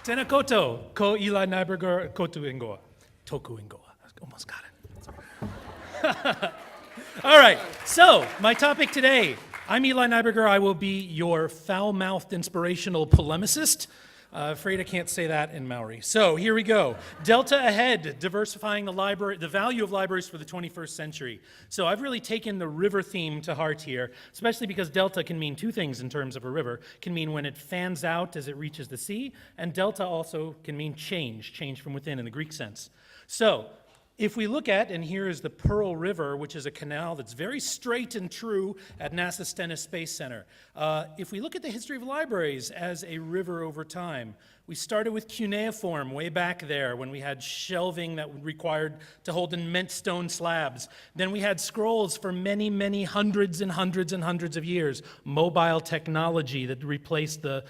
Tenakoto, ko Eli Neiburger, kotu ingoa. Toku ingoa. Almost got it. All right, so my topic today. I'm Eli Neiburger. I will be your foul-mouthed inspirational polemicist. Afraid I can't say that in Maori. So here we go. Delta ahead, diversifying the value of libraries for the 21st century. So I've really taken the river theme to heart here, especially because delta can mean two things in terms of a river. It can mean when it fans out as it reaches the sea, and delta also can mean change from within in the Greek sense. So if we look at, and here is the Pearl River, which is a canal that's very straight and true at NASA's Stennis Space Center. If we look at the history of libraries as a river over time, we started with cuneiform way back there when we had shelving that required to hold immense stone slabs. Then we had scrolls for many, many hundreds and hundreds and hundreds of years. Mobile technology that replaced the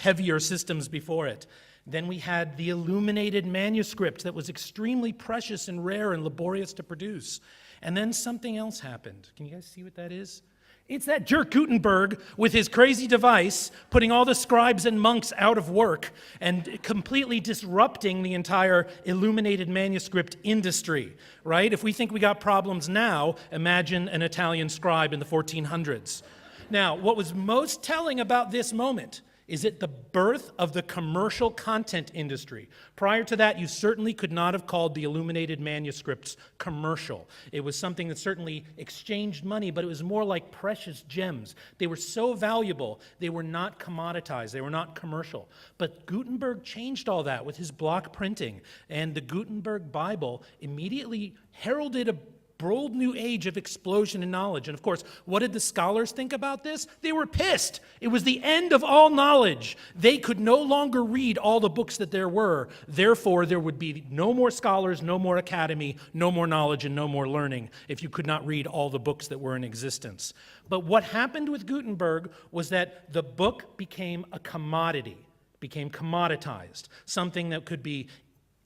heavier systems before it. Then we had the illuminated manuscript that was extremely precious and rare and laborious to produce. And then something else happened. Can you guys see what that is? It's that jerk Gutenberg with his crazy device putting all the scribes and monks out of work and completely disrupting the entire illuminated manuscript industry, right? If we think we got problems now, imagine an Italian scribe in the 1400s. Now, what was most telling about this moment is it the birth of the commercial content industry. Prior to that, you certainly could not have called the illuminated manuscripts commercial. It was something that certainly exchanged money, but it was more like precious gems. They were so valuable, they were not commoditized, they were not commercial. But Gutenberg changed all that with his block printing, and the Gutenberg Bible immediately heralded a bold new age of explosion in knowledge. And of course, what did the scholars think about this? They were pissed. It was the end of all knowledge. They could no longer read all the books that there were. Therefore, there would be no more scholars, no more academy, no more knowledge, and no more learning if you could not read all the books that were in existence. But what happened with Gutenberg was that the book became a commodity, became commoditized, something that could be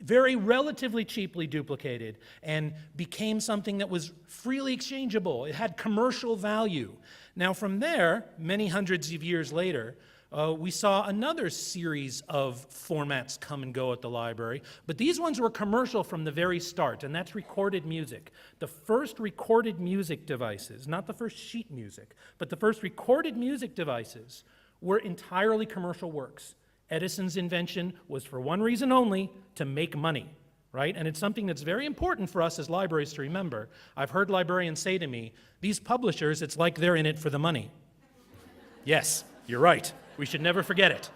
very relatively cheaply duplicated and became something that was freely exchangeable. It had commercial value. Now from there, many hundreds of years later, we saw another series of formats come and go at the library, but these ones were commercial from the very start, and that's recorded music. The first recorded music devices, not the first sheet music, but the first recorded music devices were entirely commercial works. Edison's invention was for one reason only, to make money, right? And it's something that's very important for us as libraries to remember. I've heard librarians say to me, these publishers, it's like they're in it for the money. Yes, you're right. We should never forget it.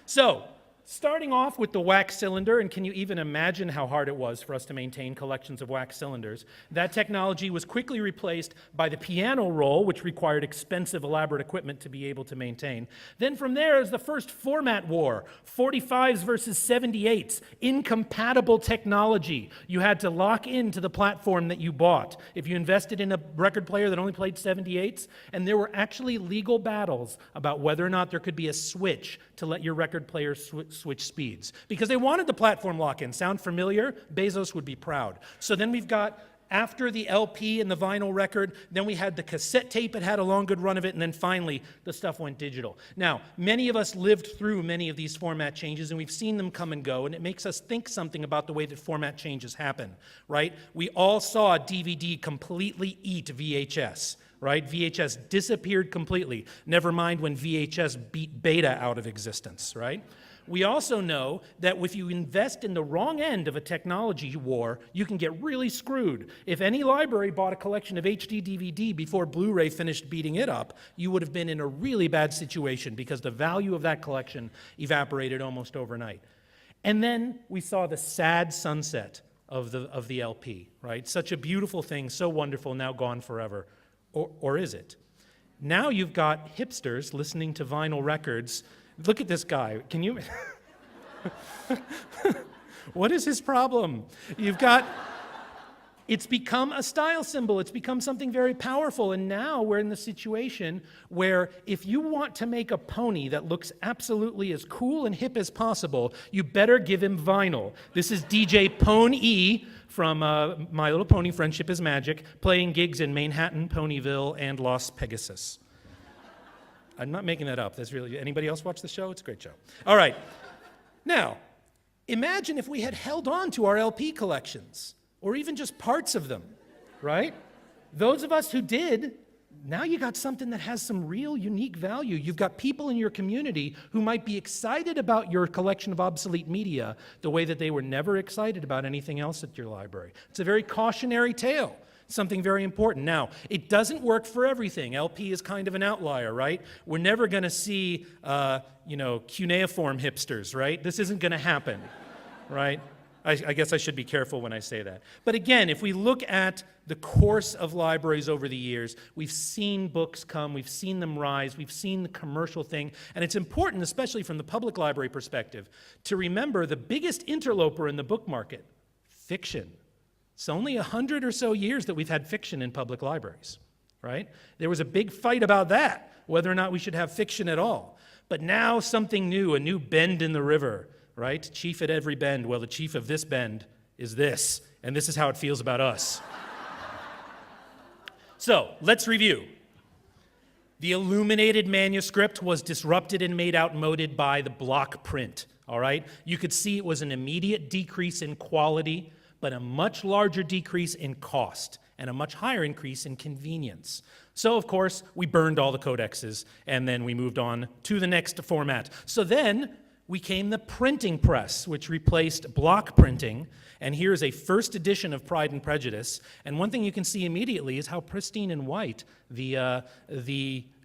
So, starting off with the wax cylinder, and can you even imagine how hard it was for us to maintain collections of wax cylinders? That technology was quickly replaced by the piano roll, which required expensive, elaborate equipment to be able to maintain. Then from there is the first format war, 45s versus 78s, incompatible technology. You had to lock into the platform that you bought. If you invested in a record player that only played 78s, and there were actually legal battles about whether or not there could be a switch to let your record player switch speeds. Because they wanted the platform lock-in. Sound familiar? Bezos would be proud. So then we've got, after the LP and the vinyl record, then we had the cassette tape. It had a long good run of it, and then finally the stuff went digital. Now, many of us lived through many of these format changes, and we've seen them come and go, and it makes us think something about the way that format changes happen, right? We all saw DVD completely eat VHS. Right? VHS disappeared completely. Never mind when VHS beat beta out of existence, right? We also know that if you invest in the wrong end of a technology war, you can get really screwed. If any library bought a collection of HD DVD before Blu-ray finished beating it up, you would have been in a really bad situation because the value of that collection evaporated almost overnight. And then we saw the sad sunset of the LP, right? Such a beautiful thing, so wonderful, now gone forever. Or is it? Now you've got hipsters listening to vinyl records. Look at this guy. Can you? What is his problem? You've got, it's become a style symbol. It's become something very powerful. And now we're in the situation where if you want to make a pony that looks absolutely as cool and hip as possible, you better give him vinyl. This is DJ Pony from My Little Pony Friendship is Magic, playing gigs in Manhattan, Ponyville, and Las Pegasus. I'm not making that up. That's really, anybody else watch the show? It's a great show. All right. Now, imagine if we had held on to our LP collections, or even just parts of them, right? Those of us who did, now you got something that has some real unique value. You've got people in your community who might be excited about your collection of obsolete media the way that they were never excited about anything else at your library. It's a very cautionary tale. Something very important. Now, it doesn't work for everything. LP is kind of an outlier, right? We're never going to see, cuneiform hipsters, right? This isn't going to happen, right? I guess I should be careful when I say that. But again, if we look at the course of libraries over the years, we've seen books come, we've seen them rise, we've seen the commercial thing, and it's important, especially from the public library perspective, to remember the biggest interloper in the book market, fiction. It's only 100 or so years that we've had fiction in public libraries, right? There was a big fight about that, whether or not we should have fiction at all. But now something new, a new bend in the river, right? Chief at every bend. Well, the chief of this bend is this, and this is how it feels about us. So, let's review. The illuminated manuscript was disrupted and made outmoded by the block print, all right? You could see it was an immediate decrease in quality, but a much larger decrease in cost and a much higher increase in convenience. So, of course, we burned all the codexes, and then we moved on to the next format. So then we came the printing press, which replaced block printing, and here's a first edition of Pride and Prejudice. And one thing you can see immediately is how pristine and white the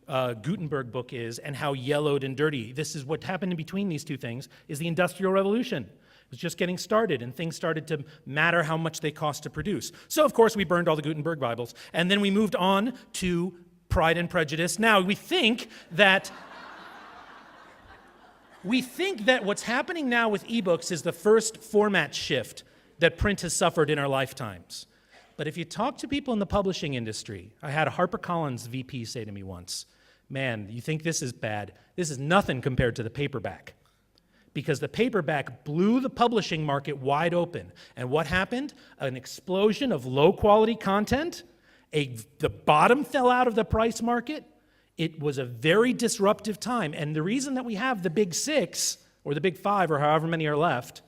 Gutenberg book is, and how yellowed and dirty. This is what happened in between these two things, is the Industrial Revolution. It was just getting started, and things started to matter how much they cost to produce. So, of course, we burned all the Gutenberg Bibles, and then we moved on to Pride and Prejudice. Now, we think that what's happening now with ebooks is the first format shift that print has suffered in our lifetimes. But if you talk to people in the publishing industry, I had a HarperCollins VP say to me once, "Man, you think this is bad? This is nothing compared to the paperback." Because the paperback blew the publishing market wide open. And what happened? An explosion of low-quality content. The bottom fell out of the price market. It was a very disruptive time. And the reason that we have the big six, or the big five, or however many are left,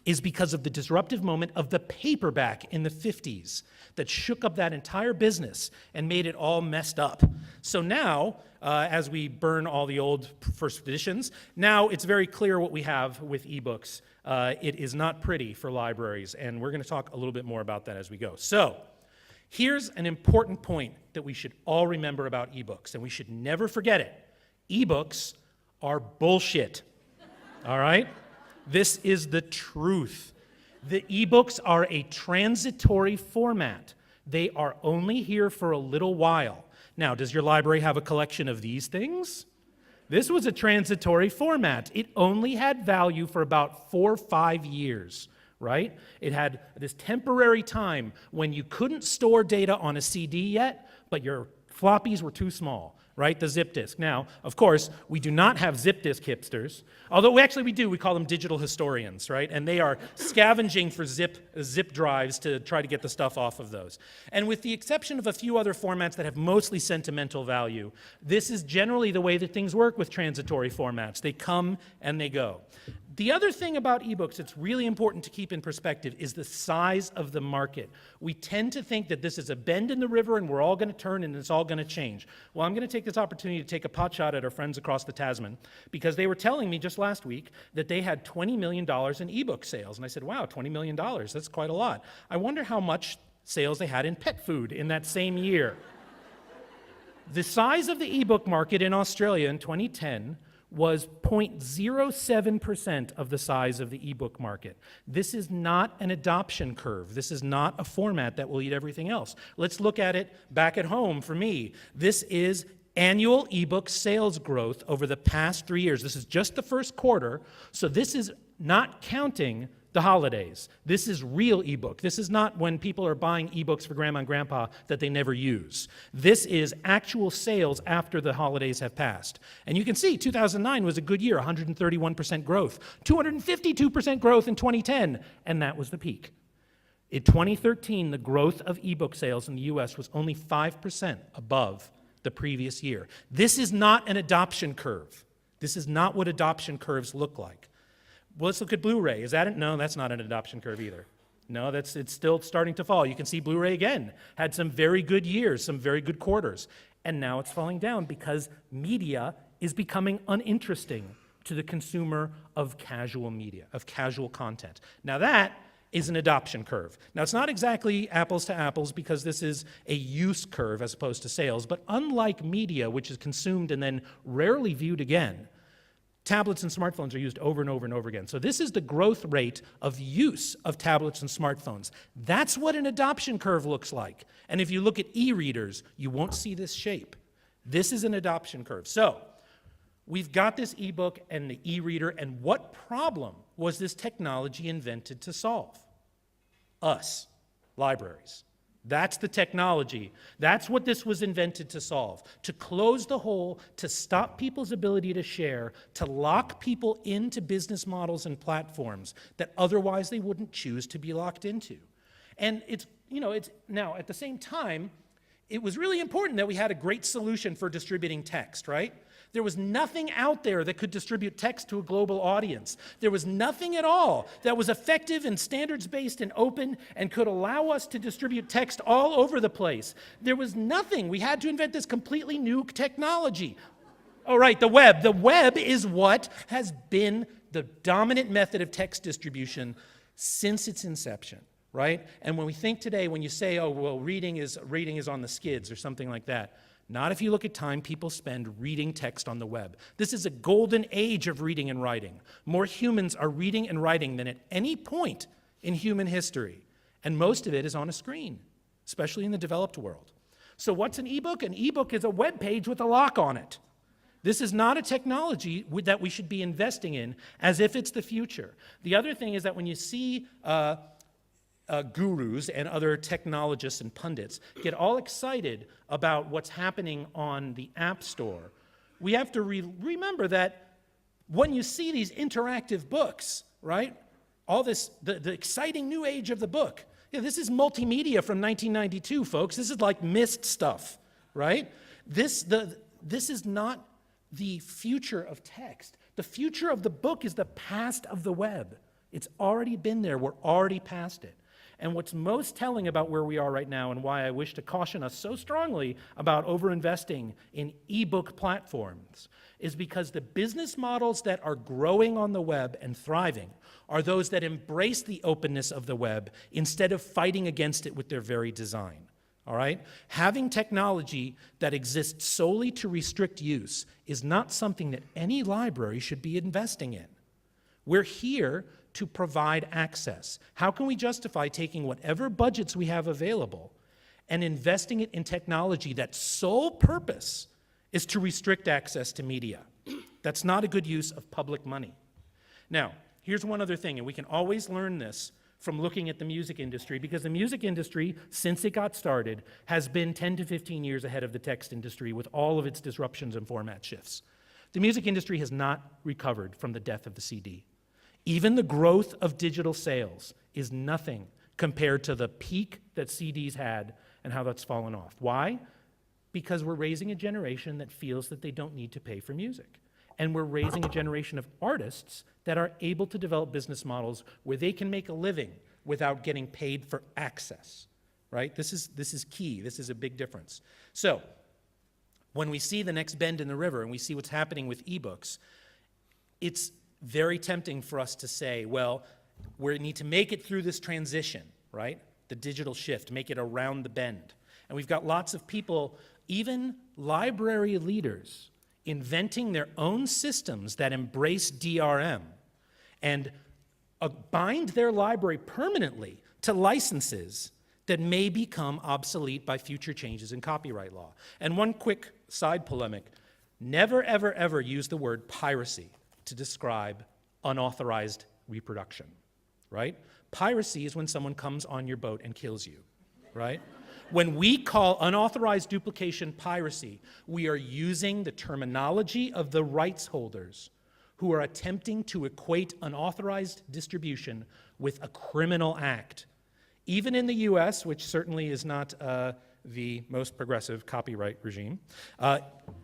is because of the disruptive moment of the paperback in the 50s that shook up that entire business and made it all messed up. So now, as we burn all the old first editions, now it's very clear what we have with ebooks. It is not pretty for libraries, and we're going to talk a little bit more about that as we go. So, here's an important point that we should all remember about ebooks, and we should never forget it. Ebooks are bullshit, all right? This is the truth. The ebooks are a transitory format. They are only here for a little while. Now, does your library have a collection of these things? This was a transitory format. It only had value for about 4 or 5 years, right? It had this temporary time when you couldn't store data on a CD yet, but your floppies were too small, right? The zip disk. Now, of course, we do not have zip disk hipsters, although we do. We call them digital historians, right? And they are scavenging for zip drives to try to get the stuff off of those. And with the exception of a few other formats that have mostly sentimental value, this is generally the way that things work with transitory formats. They come and they go. The other thing about ebooks that's really important to keep in perspective is the size of the market. We tend to think that this is a bend in the river and we're all going to turn and it's all going to change. Well, I'm going to take this opportunity to take a pot shot at our friends across the Tasman, because they were telling me just last week that they had $20 million in ebook sales. And I said, wow, $20 million, that's quite a lot. I wonder how much sales they had in pet food in that same year. The size of the ebook market in Australia in 2010 was 0.07% of the size of the ebook market. This is not an adoption curve. This is not a format that will eat everything else. Let's look at it back at home for me. This is annual ebook sales growth over the past 3 years. This is just the first quarter, so this is not counting the holidays. This is real ebook. This is not when people are buying ebooks for grandma and grandpa that they never use. This is actual sales after the holidays have passed. And you can see 2009 was a good year, 131% growth, 252% growth in 2010, and that was the peak. In 2013, the growth of ebook sales in the US was only 5% above the previous year. This is not an adoption curve. This is not what adoption curves look like. Well, let's look at Blu-ray. Is that it? No, that's not an adoption curve either. No, it's still starting to fall. You can see Blu-ray again had some very good years, some very good quarters, and now it's falling down because media is becoming uninteresting to the consumer of casual media, of casual content. Now that is an adoption curve. Now it's not exactly apples to apples because this is a use curve as opposed to sales, but unlike media, which is consumed and then rarely viewed again, tablets and smartphones are used over and over and over again. So this is the growth rate of use of tablets and smartphones. That's what an adoption curve looks like. And if you look at e-readers, you won't see this shape. This is an adoption curve. So we've got this ebook and the e-reader, and what problem was this technology invented to solve? Us, libraries. That's the technology. That's what this was invented to solve. To close the hole, to stop people's ability to share, to lock people into business models and platforms that otherwise they wouldn't choose to be locked into. And it's now at the same time, it was really important that we had a great solution for distributing text, right? There was nothing out there that could distribute text to a global audience. There was nothing at all that was effective and standards-based and open and could allow us to distribute text all over the place. There was nothing. We had to invent this completely new technology. Oh, right, the web. The web is what has been the dominant method of text distribution since its inception, right? And when we think today, when you say, oh, well, reading is on the skids or something like that, not if you look at time people spend reading text on the web. This is a golden age of reading and writing. More humans are reading and writing than at any point in human history. And most of it is on a screen, especially in the developed world. So what's an ebook? An ebook is a web page with a lock on it. This is not a technology that we should be investing in as if it's the future. The other thing is that when you see gurus and other technologists and pundits get all excited about what's happening on the App Store, we have to remember that when you see these interactive books, right, all this, the exciting new age of the book, this is multimedia from 1992, folks. This is like mist stuff, right? This is not the future of text. The future of the book is the past of the web. It's already been there. We're already past it. And what's most telling about where we are right now and why I wish to caution us so strongly about overinvesting in ebook platforms is because the business models that are growing on the web and thriving are those that embrace the openness of the web instead of fighting against it with their very design. All right? Having technology that exists solely to restrict use is not something that any library should be investing in. We're here to provide access. How can we justify taking whatever budgets we have available and investing it in technology that's sole purpose is to restrict access to media? That's not a good use of public money. Now, here's one other thing, and we can always learn this from looking at the music industry, because the music industry, since it got started, has been 10 to 15 years ahead of the text industry with all of its disruptions and format shifts. The music industry has not recovered from the death of the CD. Even the growth of digital sales is nothing compared to the peak that CDs had and how that's fallen off. Why? Because we're raising a generation that feels that they don't need to pay for music. And we're raising a generation of artists that are able to develop business models where they can make a living without getting paid for access, right? This is key. This is a big difference. So when we see the next bend in the river and we see what's happening with ebooks, it's very tempting for us to say, well, we need to make it through this transition, right? The digital shift, make it around the bend. And we've got lots of people, even library leaders, inventing their own systems that embrace DRM and bind their library permanently to licenses that may become obsolete by future changes in copyright law. And one quick side polemic, never, ever, ever use the word piracy to describe unauthorized reproduction, right? Piracy is when someone comes on your boat and kills you, right? When we call unauthorized duplication piracy, we are using the terminology of the rights holders who are attempting to equate unauthorized distribution with a criminal act. Even in the US, which certainly is not the most progressive copyright regime.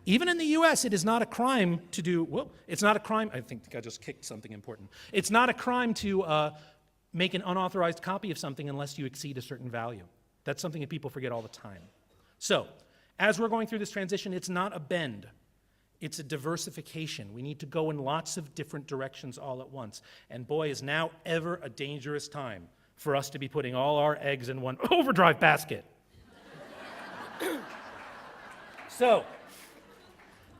Even in the US, it is not a crime to do, well, it's not a crime, I think I just kicked something important. It's not a crime to make an unauthorized copy of something unless you exceed a certain value. That's something that people forget all the time. So, as we're going through this transition, it's not a bend. It's a diversification. We need to go in lots of different directions all at once. And boy, is now ever a dangerous time for us to be putting all our eggs in one overdrive basket. So,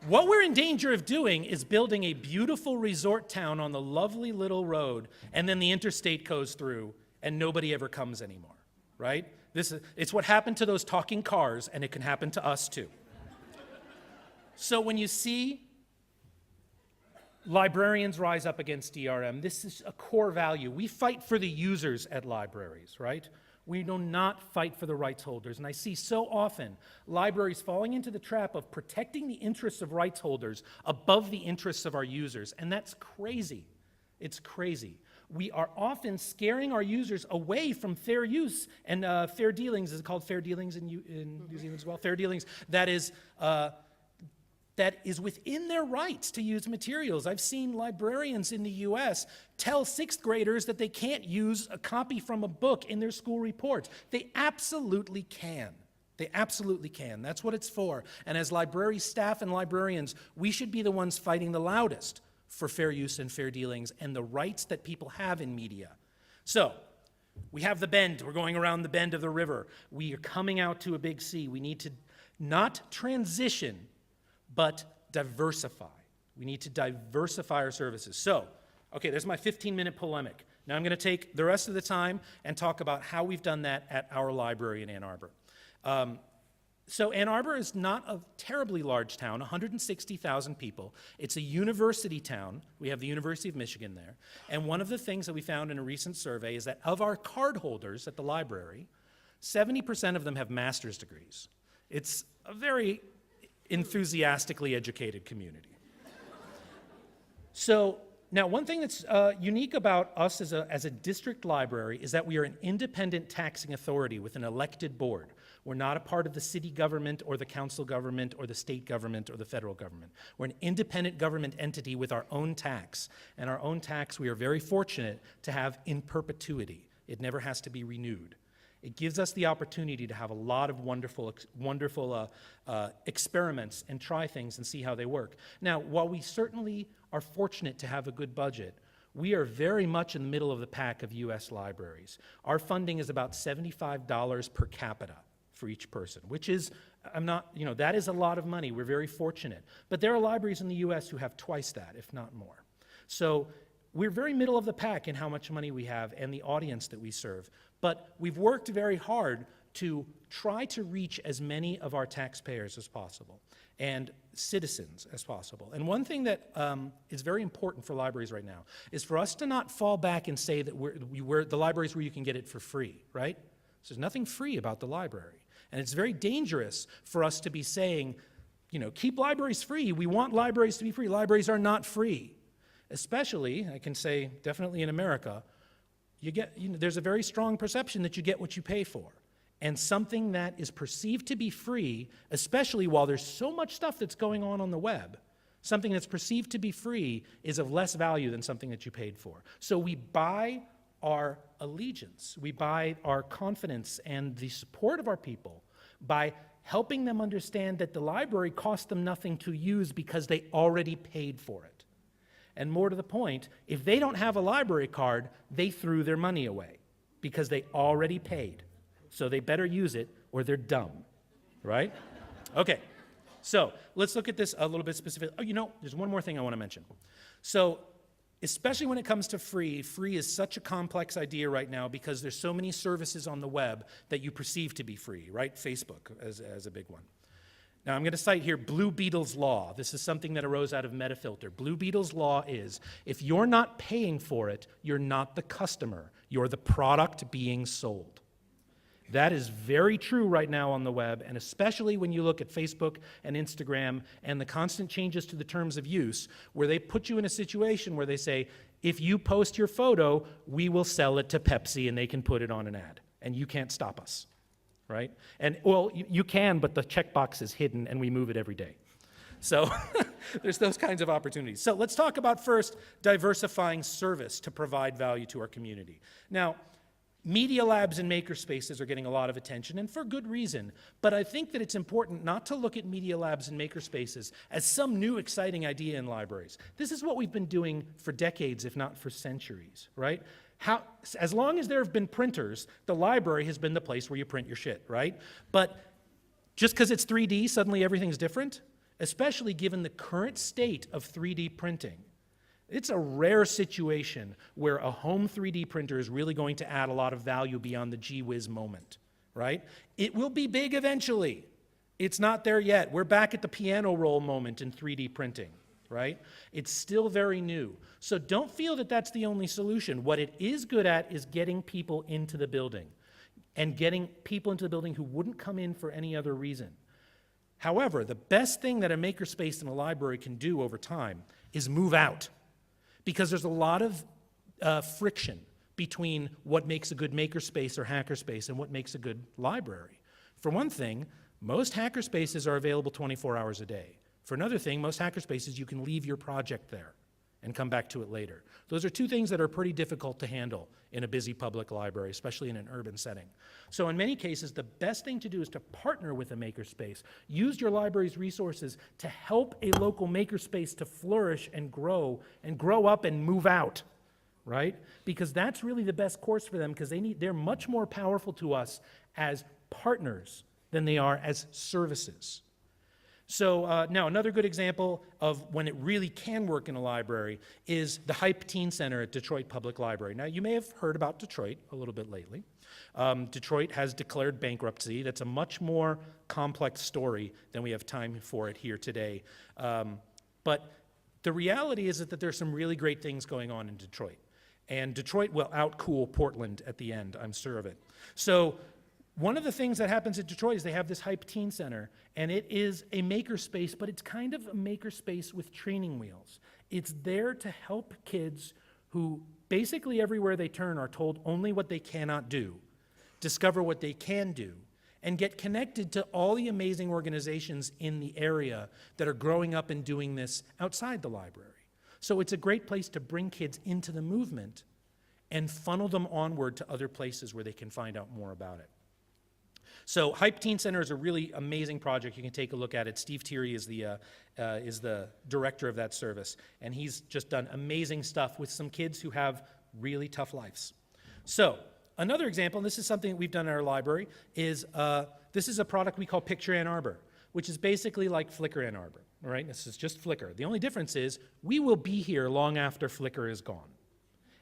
what we're in danger of doing is building a beautiful resort town on the lovely little road, and then the interstate goes through, and nobody ever comes anymore, right? It's what happened to those talking cars, and it can happen to us too. So when you see librarians rise up against DRM, this is a core value. We fight for the users at libraries, right? We do not fight for the rights holders. And I see so often libraries falling into the trap of protecting the interests of rights holders above the interests of our users. And that's crazy. It's crazy. We are often scaring our users away from fair use and fair dealings. Is it called fair dealings in New Zealand as well? Fair dealings. That is within their rights to use materials. I've seen librarians in the US tell sixth graders that they can't use a copy from a book in their school report. They absolutely can. They absolutely can. That's what it's for. And as library staff and librarians, we should be the ones fighting the loudest for fair use and fair dealings and the rights that people have in media. So, we have the bend. We're going around the bend of the river. We are coming out to a big sea. We need to not transition, but diversify. We need to diversify our services. So, okay, there's my 15-minute polemic. Now I'm going to take the rest of the time and talk about how we've done that at our library in Ann Arbor. So Ann Arbor is not a terribly large town, 160,000 people. It's a university town. We have the University of Michigan there. And one of the things that we found in a recent survey is that of our card holders at the library, 70% of them have master's degrees. It's a very enthusiastically educated community. So now one thing that's unique about us as a district library is that we are an independent taxing authority with an elected board. We're not a part of the city government or the council government or the state government or the federal government. We're an independent government entity with our own tax. And our own tax we are very fortunate to have in perpetuity. It never has to be renewed. It gives us the opportunity to have a lot of wonderful experiments and try things and see how they work. Now, while we certainly are fortunate to have a good budget, we are very much in the middle of the pack of US libraries. Our funding is about $75 per capita for each person, which is, that is a lot of money. We're very fortunate. But there are libraries in the US who have twice that, if not more. So we're very middle of the pack in how much money we have and the audience that we serve. But we've worked very hard to try to reach as many of our taxpayers as possible and citizens as possible. And one thing that is very important for libraries right now is for us to not fall back and say that we're the libraries where you can get it for free, right? So there's nothing free about the library. And it's very dangerous for us to be saying, keep libraries free. We want libraries to be free. Libraries are not free. Especially, I can say, definitely in America, there's a very strong perception that you get what you pay for. And something that is perceived to be free, especially while there's so much stuff that's going on the web, something that's perceived to be free is of less value than something that you paid for. So we buy our allegiance, we buy our confidence and the support of our people by helping them understand that the library cost them nothing to use because they already paid for it. And more to the point, if they don't have a library card, they threw their money away because they already paid. So they better use it or they're dumb, right? Okay, so let's look at this a little bit specific. Oh, there's one more thing I want to mention. So especially when it comes to free is such a complex idea right now because there's so many services on the web that you perceive to be free, right? Facebook as a big one. Now, I'm going to cite here Blue Beetle's law. This is something that arose out of Metafilter. Blue Beetle's law is, if you're not paying for it, you're not the customer. You're the product being sold. That is very true right now on the web, and especially when you look at Facebook and Instagram and the constant changes to the terms of use, where they put you in a situation where they say, if you post your photo, we will sell it to Pepsi and they can put it on an ad, and you can't stop us, right? And, well, you can, but the checkbox is hidden, and we move it every day. So there's those kinds of opportunities. So let's talk about first diversifying service to provide value to our community. Now, media labs and makerspaces are getting a lot of attention, and for good reason. But I think that it's important not to look at media labs and makerspaces as some new exciting idea in libraries. This is what we've been doing for decades, if not for centuries, right? As long as there have been printers, the library has been the place where you print your shit, right? But just because it's 3D, suddenly everything's different? Especially given the current state of 3D printing. It's a rare situation where a home 3D printer is really going to add a lot of value beyond the gee whiz moment, right? It will be big eventually. It's not there yet. We're back at the piano roll moment in 3D printing, right? It's still very new. So don't feel that that's the only solution. What it is good at is getting people into the building and getting people into the building who wouldn't come in for any other reason. However, the best thing that a makerspace in a library can do over time is move out, because there's a lot of friction between what makes a good makerspace or hackerspace and what makes a good library. For one thing, most hackerspaces are available 24 hours a day. For another thing, most hackerspaces, you can leave your project there and come back to it later. Those are two things that are pretty difficult to handle in a busy public library, especially in an urban setting. So in many cases, the best thing to do is to partner with a makerspace. Use your library's resources to help a local makerspace to flourish and grow up and move out, right? Because that's really the best course for them, because they're much more powerful to us as partners than they are as services. So now another good example of when it really can work in a library is the Hype Teen Center at Detroit Public Library. Now you may have heard about Detroit a little bit lately. Detroit has declared bankruptcy. That's a much more complex story than we have time for it here today. But the reality is that there's some really great things going on in Detroit. And Detroit will outcool Portland at the end, I'm sure of it. So one of the things that happens at Detroit is they have this Hype Teen Center, and it is a makerspace, but it's kind of a makerspace with training wheels. It's there to help kids who basically everywhere they turn are told only what they cannot do, discover what they can do, and get connected to all the amazing organizations in the area that are growing up and doing this outside the library. So it's a great place to bring kids into the movement and funnel them onward to other places where they can find out more about it. So Hype Teen Center is a really amazing project. You can take a look at it. Steve Thierry is the director of that service, and he's just done amazing stuff with some kids who have really tough lives. So another example, and this is something that we've done in our library, is this is a product we call Picture Ann Arbor, which is basically like Flickr Ann Arbor, all right? This is just Flickr. The only difference is we will be here long after Flickr is gone.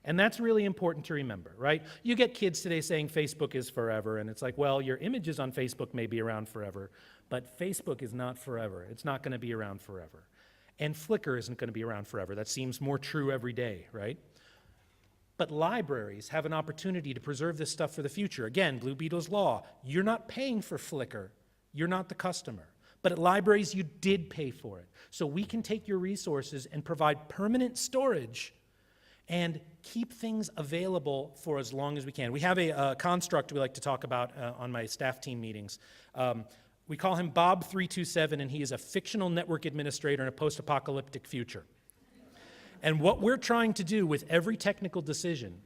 And that's really important to remember, right? You get kids today saying Facebook is forever, and it's like, well, your images on Facebook may be around forever, but Facebook is not forever. It's not going to be around forever. And Flickr isn't going to be around forever. That seems more true every day, right? But libraries have an opportunity to preserve this stuff for the future. Again, Blue Beetle's law. You're not paying for Flickr. You're not the customer. But at libraries, you did pay for it. So we can take your resources and provide permanent storage and keep things available for as long as we can. We have a construct we like to talk about on my staff team meetings. We call him Bob327, and he is a fictional network administrator in a post-apocalyptic future. And what we're trying to do with every technical decision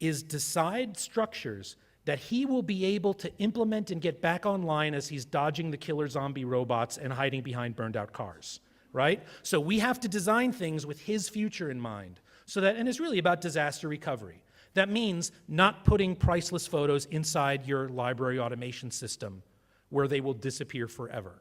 is decide structures that he will be able to implement and get back online as he's dodging the killer zombie robots and hiding behind burned out cars, right? So we have to design things with his future in mind. So that, and it's really about disaster recovery. That means not putting priceless photos inside your library automation system where they will disappear forever,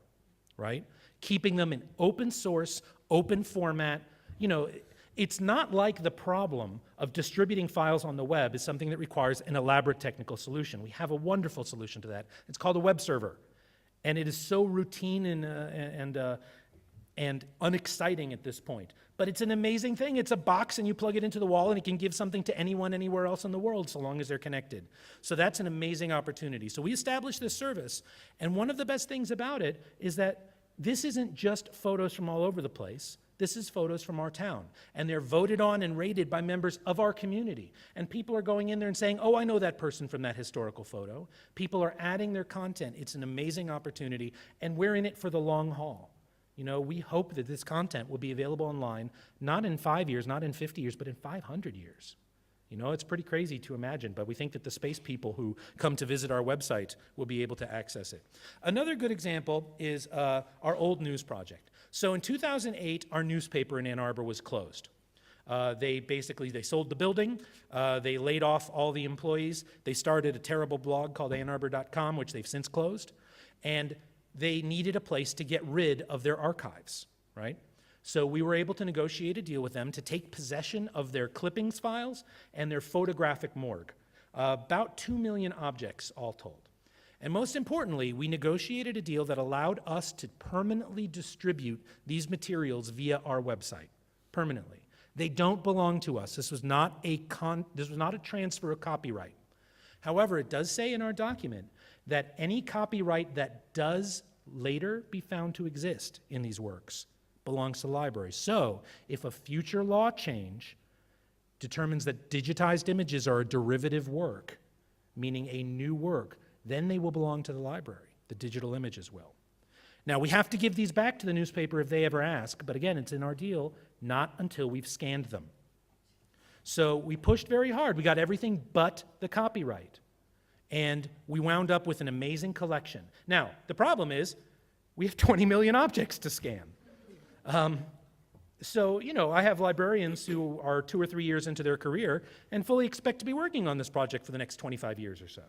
right? Keeping them in open source, open format. You know, it's not like the problem of distributing files on the web is something that requires an elaborate technical solution. We have a wonderful solution to that. It's called a web server. And it is so routine and unexciting at this point. But it's an amazing thing. It's a box, and you plug it into the wall, and it can give something to anyone, anywhere else in the world, so long as they're connected. So that's an amazing opportunity. So we established this service, and one of the best things about it is that this isn't just photos from all over the place. This is photos from our town, and they're voted on and rated by members of our community. And people are going in there and saying, oh, I know that person from that historical photo. People are adding their content. It's an amazing opportunity, and we're in it for the long haul. You know, we hope that this content will be available online, not in 5 years, not in 50 years, but in 500 years. You know, it's pretty crazy to imagine, but we think that the space people who come to visit our website will be able to access it. Another good example is our old news project. So in 2008, our newspaper in Ann Arbor was closed. They sold the building, they laid off all the employees, they started a terrible blog called annarbor.com, which they've since closed, and they needed a place to get rid of their archives, right? So we were able to negotiate a deal with them to take possession of their clippings files and their photographic morgue, about 2 million objects all told. And most importantly, we negotiated a deal that allowed us to permanently distribute these materials via our website, permanently. They don't belong to us. This was not a transfer of copyright. However, it does say in our document that any copyright that does later be found to exist in these works belongs to libraries. So, if a future law change determines that digitized images are a derivative work, meaning a new work, then they will belong to the library. The digital images will. Now, we have to give these back to the newspaper if they ever ask, but again, it's in our deal, not until we've scanned them. So we pushed very hard. We got everything but the copyright. And we wound up with an amazing collection. Now, the problem is we have 20 million objects to scan. So, you know, I have librarians who are 2 or 3 years into their career and fully expect to be working on this project for the next 25 years or so.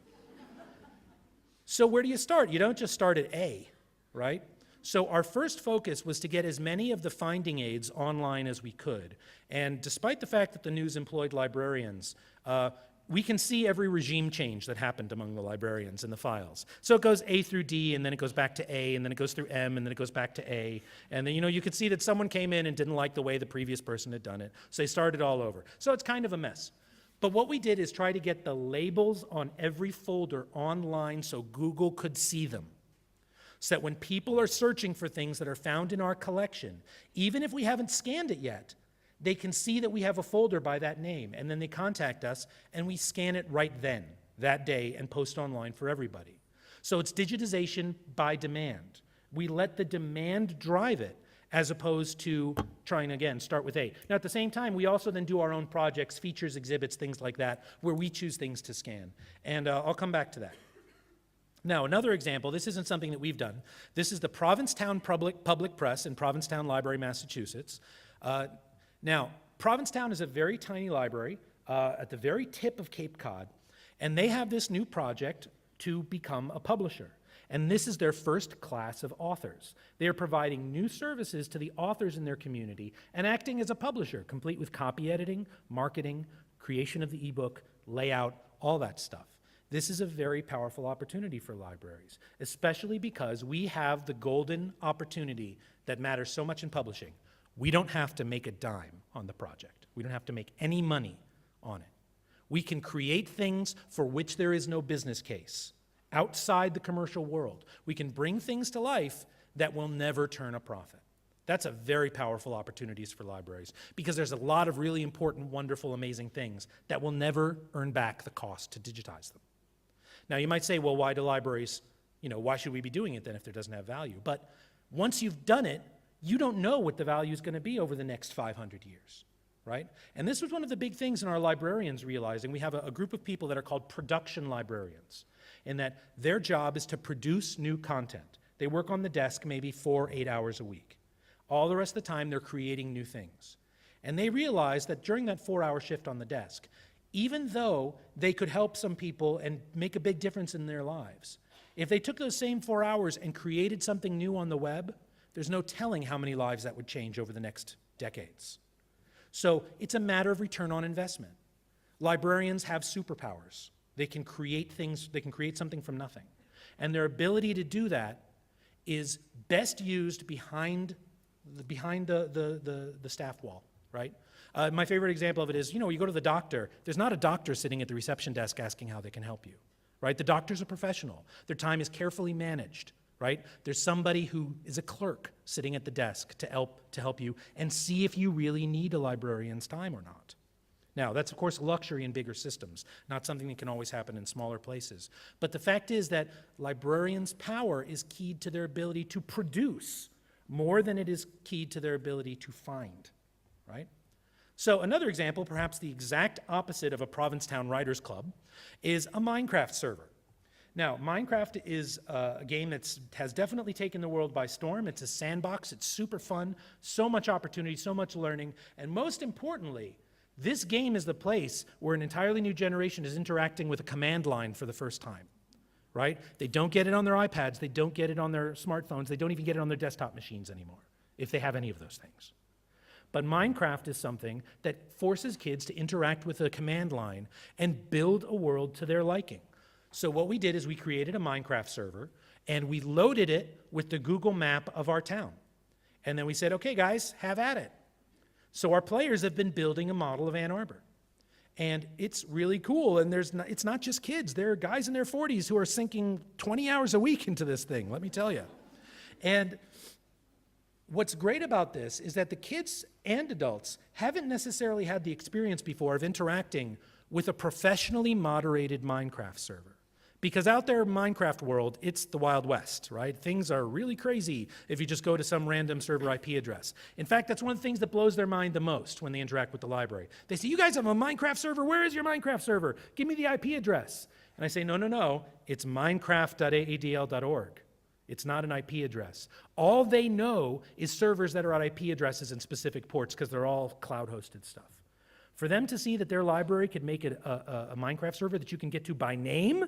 So where do you start? You don't just start at A, right? So our first focus was to get as many of the finding aids online as we could. And despite the fact that the news employed librarians, we can see every regime change that happened among the librarians in the files. So it goes A through D, and then it goes back to A, and then it goes through M, and then it goes back to A. And then, you know, you could see that someone came in and didn't like the way the previous person had done it, so they started all over. So it's kind of a mess. But what we did is try to get the labels on every folder online so Google could see them. So that when people are searching for things that are found in our collection, even if we haven't scanned it yet, they can see that we have a folder by that name, and then they contact us, and we scan it right then, that day, and post online for everybody. So it's digitization by demand. We let the demand drive it, as opposed to trying, again, start with A. Now, at the same time, we also then do our own projects, features, exhibits, things like that, where we choose things to scan. And I'll come back to that. Now, another example, this isn't something that we've done. This is the Provincetown Public Press in Provincetown Library, Massachusetts. Now, Provincetown is a very tiny library at the very tip of Cape Cod, and they have this new project to become a publisher. And this is their first class of authors. They are providing new services to the authors in their community and acting as a publisher, complete with copy editing, marketing, creation of the ebook, layout, all that stuff. This is a very powerful opportunity for libraries, especially because we have the golden opportunity that matters so much in publishing. We don't have to make a dime on the project. We don't have to make any money on it. We can create things for which there is no business case outside the commercial world. We can bring things to life that will never turn a profit. That's a very powerful opportunity for libraries because there's a lot of really important, wonderful, amazing things that will never earn back the cost to digitize them. Now, you might say, well, why do libraries, why should we be doing it then if there doesn't have value? But once you've done it, you don't know what the value is going to be over the next 500 years, right? And this was one of the big things in our librarians realizing. We have a group of people that are called production librarians, in that their job is to produce new content. They work on the desk maybe 4 or 8 hours a week. All the rest of the time, they're creating new things. And they realize that during that 4-hour shift on the desk, even though they could help some people and make a big difference in their lives, if they took those same 4 hours and created something new on the web, there's no telling how many lives that would change over the next decades. So it's a matter of return on investment. Librarians have superpowers. They can create things, they can create something from nothing. And their ability to do that is best used behind the staff wall, right? My favorite example of it is, you go to the doctor, there's not a doctor sitting at the reception desk asking how they can help you, right? The doctor's a professional. Their time is carefully managed, right? There's somebody who is a clerk sitting at the desk to help you and see if you really need a librarian's time or not. Now, that's of course a luxury in bigger systems, not something that can always happen in smaller places. But the fact is that librarians' power is keyed to their ability to produce more than it is keyed to their ability to find, right? So another example, perhaps the exact opposite of a Provincetown Writers Club, is a Minecraft server. Now, Minecraft is a game that has definitely taken the world by storm. It's a sandbox, it's super fun, so much opportunity, so much learning, and most importantly, this game is the place where an entirely new generation is interacting with a command line for the first time, right? They don't get it on their iPads, they don't get it on their smartphones, they don't even get it on their desktop machines anymore, if they have any of those things. But Minecraft is something that forces kids to interact with a command line and build a world to their liking. So what we did is we created a Minecraft server, and we loaded it with the Google map of our town. And then we said, okay guys, have at it. So our players have been building a model of Ann Arbor. And it's really cool, and it's not just kids. There are guys in their 40s who are sinking 20 hours a week into this thing, let me tell you. And what's great about this is that the kids and adults haven't necessarily had the experience before of interacting with a professionally moderated Minecraft server. Because out there in Minecraft world, it's the Wild West, right? Things are really crazy if you just go to some random server IP address. In fact, that's one of the things that blows their mind the most when they interact with the library. They say, you guys have a Minecraft server? Where is your Minecraft server? Give me the IP address. And I say, no, it's minecraft.aadl.org. It's not an IP address. All they know is servers that are at IP addresses and specific ports because they're all cloud-hosted stuff. For them to see that their library could make it a Minecraft server that you can get to by name,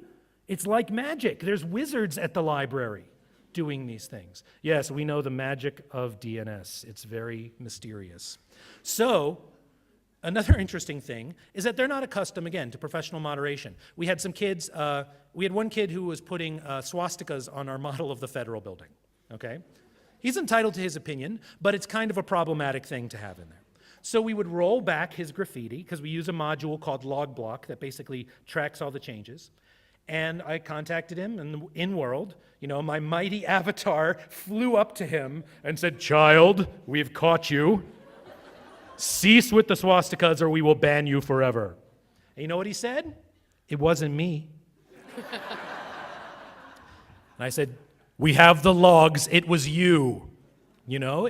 it's like magic. There's wizards at the library doing these things. Yes, we know the magic of DNS. It's very mysterious. So, another interesting thing is that they're not accustomed, again, to professional moderation. We had some kids, we had one kid who was putting swastikas on our model of the federal building, okay? He's entitled to his opinion, but it's kind of a problematic thing to have in there. So we would roll back his graffiti, because we use a module called logblock that basically tracks all the changes. And I contacted him in the in-world. You know, my mighty avatar flew up to him and said, "Child, we've caught you. Cease with the swastikas or we will ban you forever." And you know what he said? It wasn't me. And I said, "We have the logs. It was you." You know,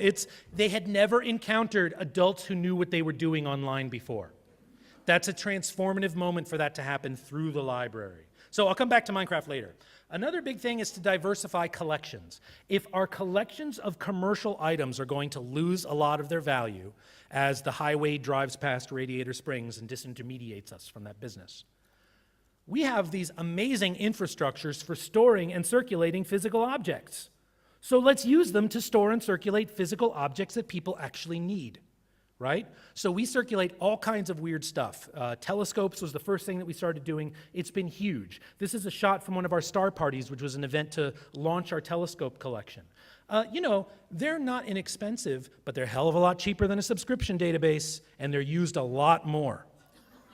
they had never encountered adults who knew what they were doing online before. That's a transformative moment for that to happen through the library. So I'll come back to Minecraft later. Another big thing is to diversify collections. If our collections of commercial items are going to lose a lot of their value as the highway drives past Radiator Springs and disintermediates us from that business, we have these amazing infrastructures for storing and circulating physical objects. So let's use them to store and circulate physical objects that people actually need. Right? So we circulate all kinds of weird stuff. Telescopes was the first thing that we started doing. It's been huge. This is a shot from one of our star parties, which was an event to launch our telescope collection. You know, they're not inexpensive, but they're a hell of a lot cheaper than a subscription database, and they're used a lot more,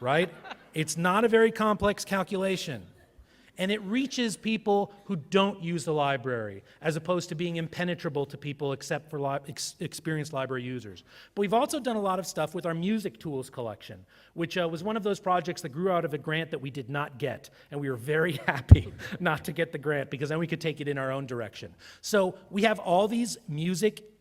right? It's not a very complex calculation. And it reaches people who don't use the library, as opposed to being impenetrable to people except for experienced library users. But we've also done a lot of stuff with our music tools collection, which was one of those projects that grew out of a grant that we did not get. And we were very happy not to get the grant, because then we could take it in our own direction. So we have all these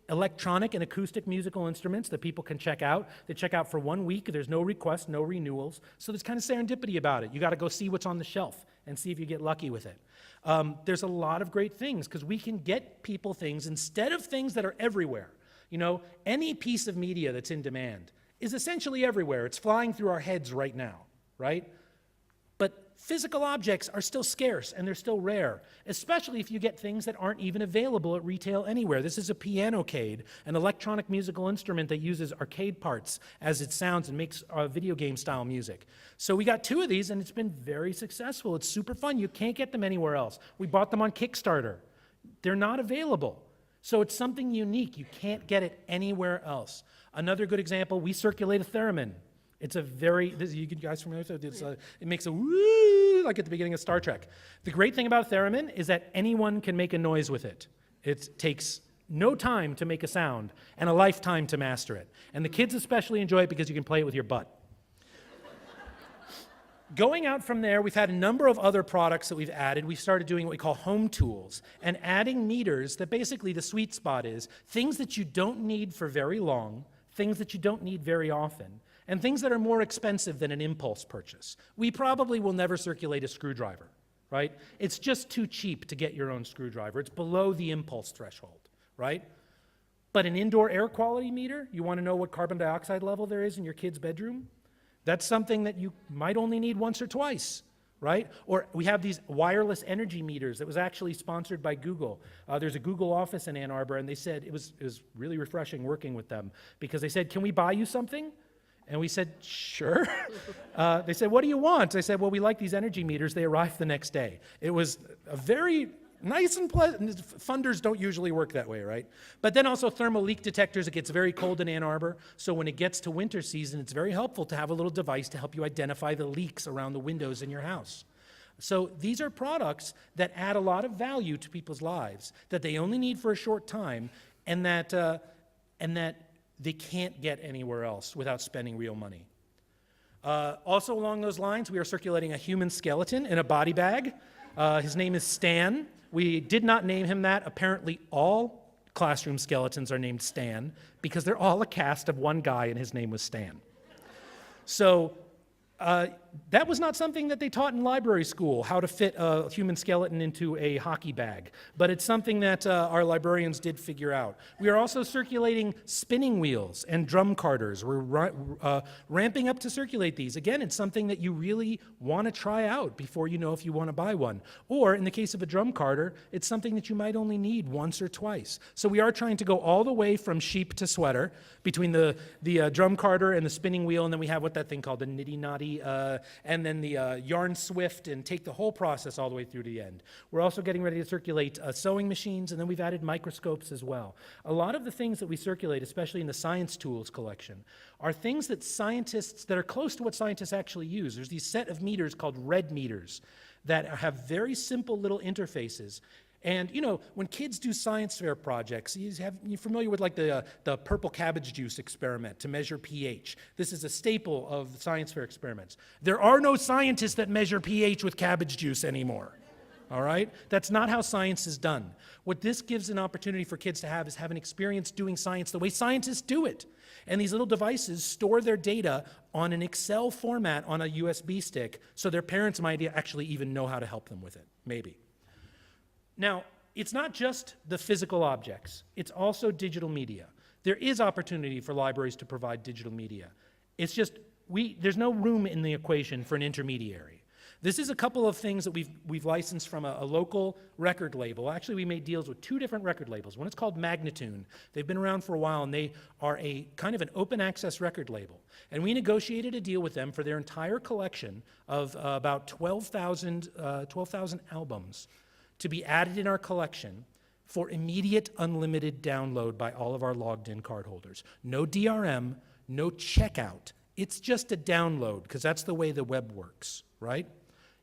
electronic and acoustic musical instruments that people can check out. They check out for 1 week. There's no requests, no renewals. So there's kind of serendipity about it. You got to go see what's on the shelf and see if you get lucky with it. There's a lot of great things, because we can get people things instead of things that are everywhere. You know, any piece of media that's in demand is essentially everywhere. It's flying through our heads right now, right? But physical objects are still scarce and they're still rare, especially if you get things that aren't even available at retail anywhere. This is a pianocade, an electronic musical instrument that uses arcade parts as it sounds and makes video game style music. So we got 2 of these and it's been very successful. It's super fun. You can't get them anywhere else. We bought them on Kickstarter. They're not available. So it's something unique. You can't get it anywhere else. Another good example, we circulate a theremin. It's a very, you guys familiar with it? It makes a woo, like at the beginning of Star Trek. The great thing about theremin is that anyone can make a noise with it. It takes no time to make a sound and a lifetime to master it. And the kids especially enjoy it because you can play it with your butt. Going out from there, we've had a number of other products that we've added. We started doing what we call home tools and adding meters that basically the sweet spot is things that you don't need for very long, things that you don't need very often, and things that are more expensive than an impulse purchase. We probably will never circulate a screwdriver, right? It's just too cheap to get your own screwdriver. It's below the impulse threshold, right? But an indoor air quality meter, you want to know what carbon dioxide level there is in your kid's bedroom? That's something that you might only need once or twice, right? Or we have these wireless energy meters that was actually sponsored by Google. There's a Google office in Ann Arbor, and they said it was really refreshing working with them because they said, can we buy you something? And we said, sure. They said, what do you want? I said, well, we like these energy meters. They arrived the next day. It was a very nice and pleasant. Funders don't usually work that way, right? But then also thermal leak detectors. It gets very cold in Ann Arbor. So when it gets to winter season, it's very helpful to have a little device to help you identify the leaks around the windows in your house. So these are products that add a lot of value to people's lives that they only need for a short time and that they can't get anywhere else without spending real money. Also along those lines, we are circulating a human skeleton in a body bag. His name is Stan. We did not name him that. Apparently all classroom skeletons are named Stan because they're all a cast of one guy and his name was Stan. So that was not something that they taught in library school, how to fit a human skeleton into a hockey bag. But it's something that our librarians did figure out. We are also circulating spinning wheels and drum carters. We're ramping up to circulate these. Again, it's something that you really want to try out before you know if you want to buy one. Or in the case of a drum carter, it's something that you might only need once or twice. So we are trying to go all the way from sheep to sweater between the drum carter and the spinning wheel, and then we have what that thing called, the nitty-knotty, and then the yarn swift, and take the whole process all the way through to the end. We're also getting ready to circulate sewing machines, and then we've added microscopes as well. A lot of the things that we circulate, especially in the science tools collection, are things that are close to what scientists actually use. There's these set of meters called red meters that have very simple little interfaces. And you know, when kids do science fair projects, you're familiar with like the purple cabbage juice experiment to measure pH. This is a staple of science fair experiments. There are no scientists that measure pH with cabbage juice anymore. All right? That's not how science is done. What this gives an opportunity for kids to have is have an experience doing science the way scientists do it. And these little devices store their data on an Excel format on a USB stick, so their parents might actually even know how to help them with it, maybe. Now, it's not just the physical objects, it's also digital media. There is opportunity for libraries to provide digital media. It's just, there's no room in the equation for an intermediary. This is a couple of things that we've licensed from a local record label. Actually, we made deals with 2 different record labels. One is called Magnatune. They've been around for a while, and they are a kind of an open access record label. And we negotiated a deal with them for their entire collection of about 12,000 albums to be added in our collection for immediate unlimited download by all of our logged-in cardholders. No DRM, no checkout. It's just a download, because that's the way the web works, right?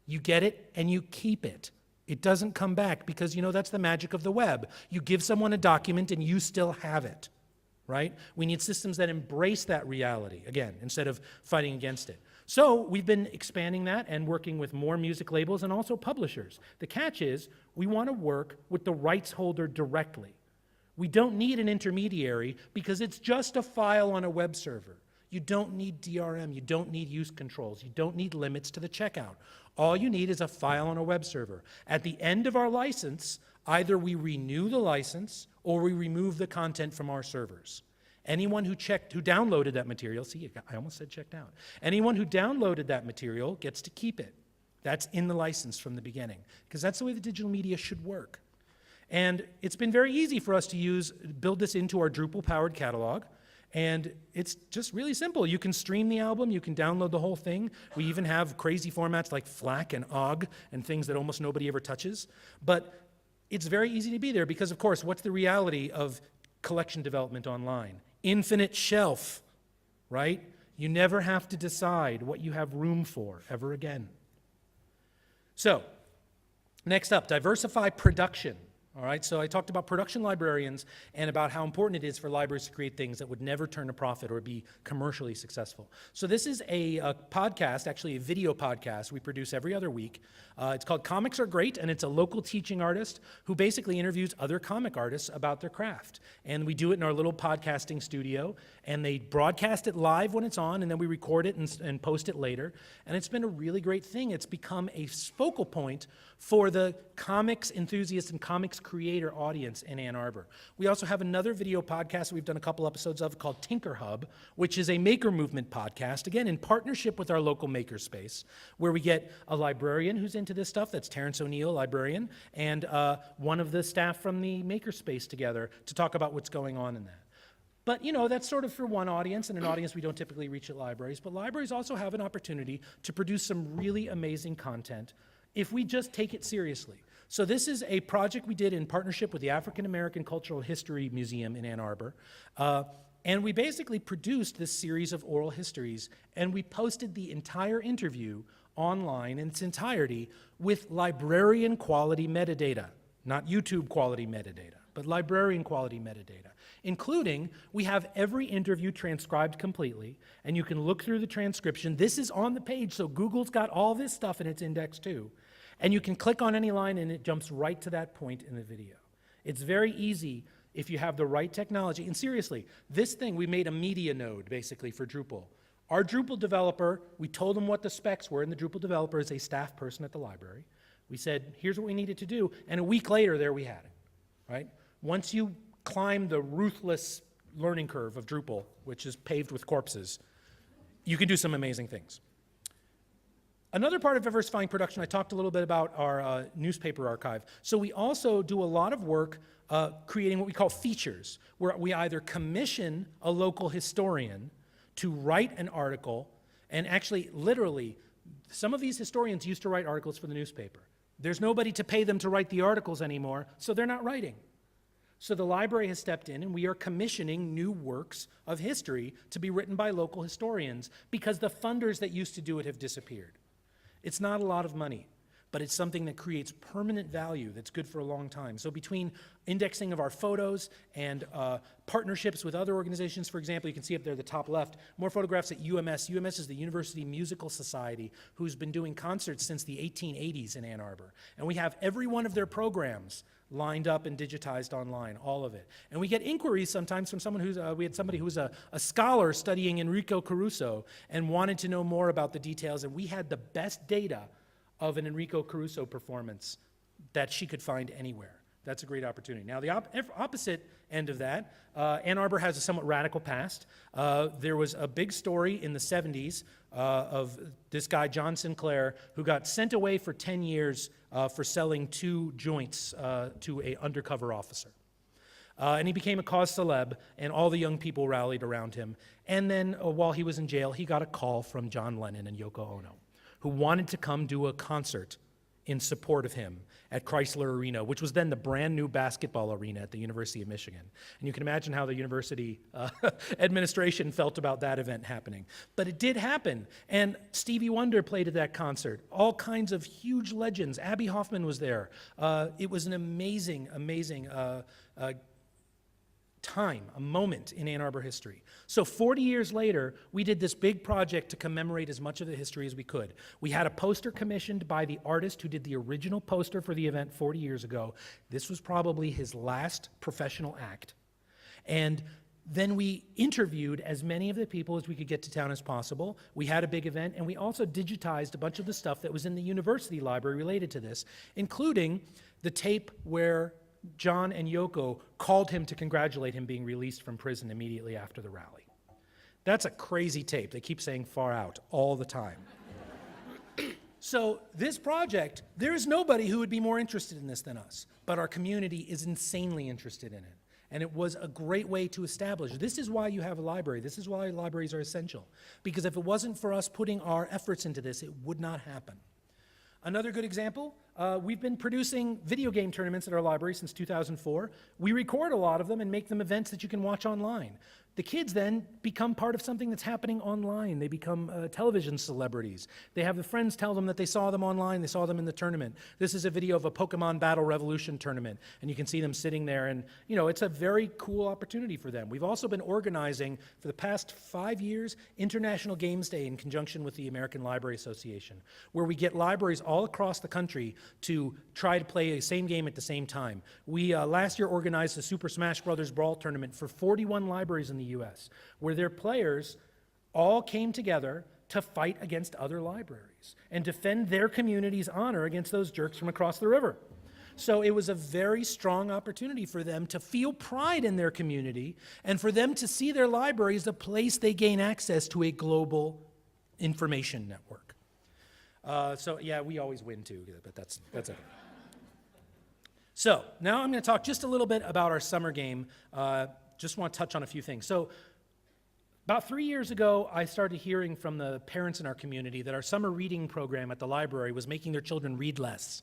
You get it and you keep it. It doesn't come back because, you know, that's the magic of the web. You give someone a document and you still have it, right? We need systems that embrace that reality, again, instead of fighting against it. So we've been expanding that and working with more music labels and also publishers. The catch is we want to work with the rights holder directly. We don't need an intermediary because it's just a file on a web server. You don't need DRM, you don't need use controls, you don't need limits to the checkout. All you need is a file on a web server. At the end of our license, either we renew the license or we remove the content from our servers. Anyone who downloaded that material, see, I almost said checked out. Anyone who downloaded that material gets to keep it. That's in the license from the beginning, because that's the way the digital media should work. And it's been very easy for us to build this into our Drupal-powered catalog, and it's just really simple. You can stream the album, you can download the whole thing. We even have crazy formats like FLAC and OGG and things that almost nobody ever touches. But it's very easy to be there because, of course, what's the reality of collection development online? Infinite shelf, right? You never have to decide what you have room for ever again. So, next up, diversify production. All right, so I talked about production librarians and about how important it is for libraries to create things that would never turn a profit or be commercially successful. So this is a podcast, actually a video podcast we produce every other week. It's called Comics Are Great, and it's a local teaching artist who basically interviews other comic artists about their craft. And we do it in our little podcasting studio, and they broadcast it live when it's on, and then we record it and post it later. And it's been a really great thing. It's become a focal point for the comics enthusiast and comics creator audience in Ann Arbor. We also have another video podcast that we've done a couple episodes of called Tinker Hub, which is a maker movement podcast, again, in partnership with our local makerspace, where we get a librarian who's into this stuff, that's Terrence O'Neill, librarian, and one of the staff from the makerspace together to talk about what's going on in that. But, you know, that's sort of for one audience, and an audience we don't typically reach at libraries. But libraries also have an opportunity to produce some really amazing content if we just take it seriously. So this is a project we did in partnership with the African American Cultural History Museum in Ann Arbor. And we basically produced this series of oral histories, and we posted the entire interview online in its entirety with librarian quality metadata, not YouTube quality metadata, but librarian quality metadata, including we have every interview transcribed completely, and you can look through the transcription. This is on the page, so Google's got all this stuff in its index too. And you can click on any line and it jumps right to that point in the video. It's very easy if you have the right technology. And seriously, this thing, we made a media node basically for Drupal. Our Drupal developer, we told them what the specs were, and the Drupal developer is a staff person at the library. We said, here's what we needed to do, and a week later, there we had it, right? Once you climb the ruthless learning curve of Drupal, which is paved with corpses, you can do some amazing things. Another part of diversifying production, I talked a little bit about our newspaper archive. So we also do a lot of work creating what we call features, where we either commission a local historian to write an article, and actually, literally, some of these historians used to write articles for the newspaper. There's nobody to pay them to write the articles anymore, so they're not writing. So the library has stepped in, and we are commissioning new works of history to be written by local historians because the funders that used to do it have disappeared. It's not a lot of money, but it's something that creates permanent value that's good for a long time. So between indexing of our photos and partnerships with other organizations, for example, you can see up there at the top left, more photographs at UMS. UMS is the University Musical Society, who's been doing concerts since the 1880s in Ann Arbor. And we have every one of their programs lined up and digitized online, all of it. And we get inquiries sometimes from someone who's, we had somebody who was a scholar studying Enrico Caruso and wanted to know more about the details, and we had the best data of an Enrico Caruso performance that she could find anywhere. That's a great opportunity. Now, the opposite end of that, Ann Arbor has a somewhat radical past. There was a big story in the 70s of this guy, John Sinclair, who got sent away for 10 years for selling 2 joints to an undercover officer. And he became a cause celeb, and all the young people rallied around him. And then while he was in jail, he got a call from John Lennon and Yoko Ono, who wanted to come do a concert in support of him at Chrysler Arena, which was then the brand new basketball arena at the University of Michigan. And you can imagine how the university administration felt about that event happening. But it did happen, and Stevie Wonder played at that concert. All kinds of huge legends. Abby Hoffman was there. It was an amazing, amazing time, a moment in Ann Arbor history. So 40 years later, we did this big project to commemorate as much of the history as we could. We had a poster commissioned by the artist who did the original poster for the event 40 years ago. This was probably his last professional act. And then we interviewed as many of the people as we could get to town as possible. We had a big event, and we also digitized a bunch of the stuff that was in the university library related to this, including the tape where John and Yoko called him to congratulate him being released from prison immediately after the rally. That's a crazy tape. They keep saying far out all the time. So this project, there is nobody who would be more interested in this than us, but our community is insanely interested in it. And it was a great way to establish. This is why you have a library. This is why libraries are essential. Because if it wasn't for us putting our efforts into this, it would not happen. Another good example, we've been producing video game tournaments at our library since 2004. We record a lot of them and make them events that you can watch online. The kids then become part of something that's happening online. They become television celebrities. They have the friends tell them that they saw them online, they saw them in the tournament. This is a video of a Pokemon Battle Revolution tournament, and you can see them sitting there, and it's a very cool opportunity for them. We've also been organizing, for the past 5 years, International Games Day in conjunction with the American Library Association, where we get libraries all across the country to try to play the same game at the same time. We last year organized the Super Smash Bros. Brawl tournament for 41 libraries in the US, where their players all came together to fight against other libraries and defend their community's honor against those jerks from across the river. So it was a very strong opportunity for them to feel pride in their community and for them to see their library as a place they gain access to a global information network. So yeah, we always win too, but that's okay. So now I'm going to talk just a little bit about our summer game. Just want to touch on a few things. So about 3 years ago, I started hearing from the parents in our community that our summer reading program at the library was making their children read less,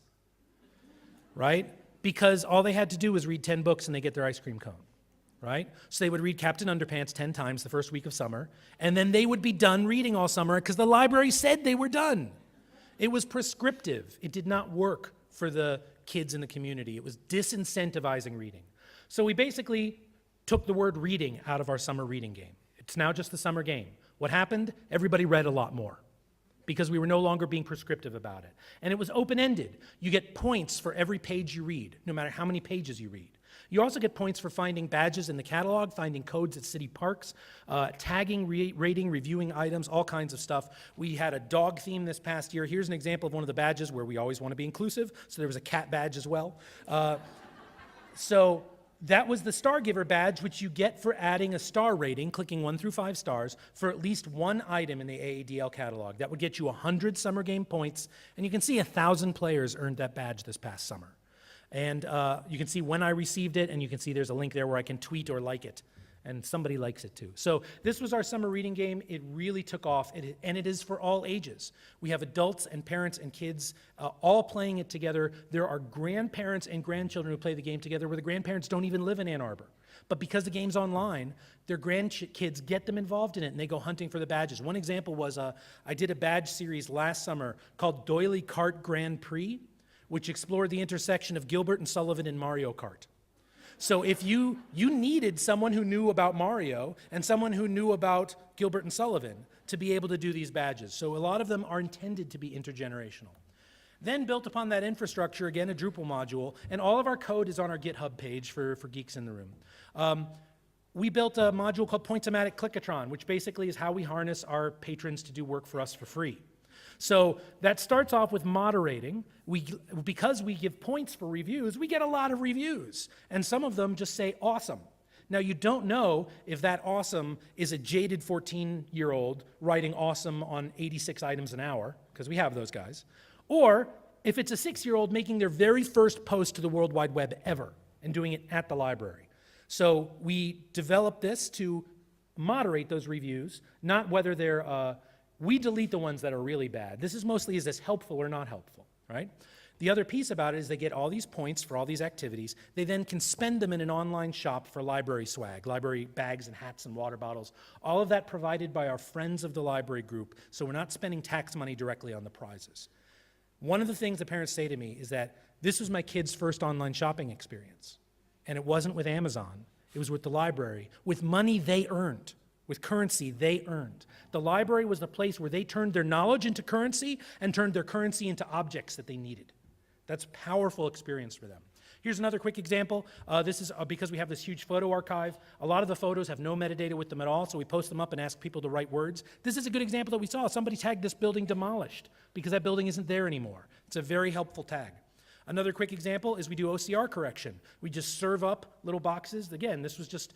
right? Because all they had to do was read 10 books and they get their ice cream cone, right? So they would read Captain Underpants 10 times the first week of summer, and then they would be done reading all summer because the library said they were done. It was prescriptive. It did not work for the kids in the community. It was disincentivizing reading. So we basically took the word reading out of our summer reading game. It's now just the summer game. What happened? Everybody read a lot more because we were no longer being prescriptive about it. And it was open-ended. You get points for every page you read, no matter how many pages you read. You also get points for finding badges in the catalog, finding codes at city parks, tagging, rating, reviewing items, all kinds of stuff. We had a dog theme this past year. Here's an example of one of the badges where we always want to be inclusive, so there was a cat badge as well. So that was the Star Giver badge, which you get for adding a star rating, clicking 1 through 5 stars, for at least one item in the AADL catalog. That would get you 100 summer game points, and you can see 1,000 players earned that badge this past summer. And you can see when I received it, and you can see there's a link there where I can tweet or like it. And somebody likes it too. So this was our summer reading game. It really took off, and it is for all ages. We have adults and parents and kids all playing it together. There are grandparents and grandchildren who play the game together where the grandparents don't even live in Ann Arbor. But because the game's online, their grandkids get them involved in it, and they go hunting for the badges. One example was I did a badge series last summer called Doily Kart Grand Prix, which explored the intersection of Gilbert and Sullivan in Mario Kart. So if you needed someone who knew about Mario and someone who knew about Gilbert and Sullivan to be able to do these badges. So a lot of them are intended to be intergenerational. Then built upon that infrastructure, again, a Drupal module, and all of our code is on our GitHub page for geeks in the room. We built a module called OMatic Clickatron, which basically is how we harness our patrons to do work for us for free. So that starts off with moderating. Because we give points for reviews, we get a lot of reviews. And some of them just say awesome. Now you don't know if that awesome is a jaded 14-year-old writing awesome on 86 items an hour, because we have those guys, or if it's a 6-year-old making their very first post to the World Wide Web ever and doing it at the library. So we developed this to moderate those reviews, not whether they're we delete the ones that are really bad. This is mostly, is this helpful or not helpful, right? The other piece about it is they get all these points for all these activities. They then can spend them in an online shop for library swag, library bags and hats and water bottles, all of that provided by our Friends of the Library group, so we're not spending tax money directly on the prizes. One of the things the parents say to me is that this was my kid's first online shopping experience, and it wasn't with Amazon, it was with the library, with money they earned. With currency they earned. The library was the place where they turned their knowledge into currency and turned their currency into objects that they needed. That's a powerful experience for them. Here's another quick example. This is because we have this huge photo archive. A lot of the photos have no metadata with them at all, so we post them up and ask people to write words. This is a good example that we saw. Somebody tagged this building demolished because that building isn't there anymore. It's a very helpful tag. Another quick example is we do OCR correction. We just serve up little boxes. Again, this was just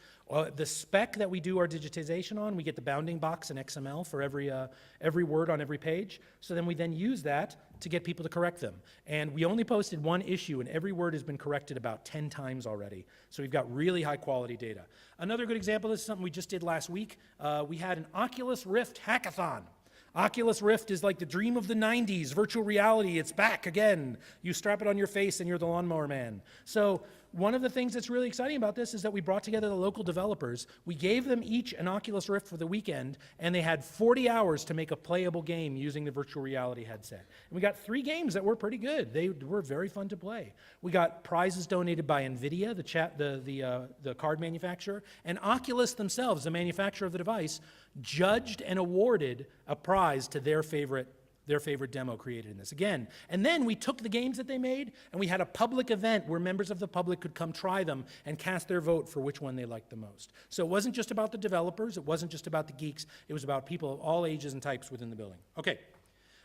the spec that we do our digitization on. We get the bounding box in XML for every word on every page. So then we then use that to get people to correct them. And we only posted one issue, and every word has been corrected about 10 times already. So we've got really high quality data. Another good example, this is something we just did last week. We had an Oculus Rift hackathon. Oculus Rift is like the dream of the 90s, virtual reality, it's back again. You strap it on your face and you're the lawnmower man. So one of the things that's really exciting about this is that we brought together the local developers. We gave them each an Oculus Rift for the weekend, and they had 40 hours to make a playable game using the virtual reality headset. And we got 3 games that were pretty good. They were very fun to play. We got prizes donated by NVIDIA, the card manufacturer, and Oculus themselves, the manufacturer of the device, judged and awarded a prize to their favorite demo created in this. Again, and then we took the games that they made and we had a public event where members of the public could come try them and cast their vote for which one they liked the most. So it wasn't just about the developers, it wasn't just about the geeks, it was about people of all ages and types within the building. Okay.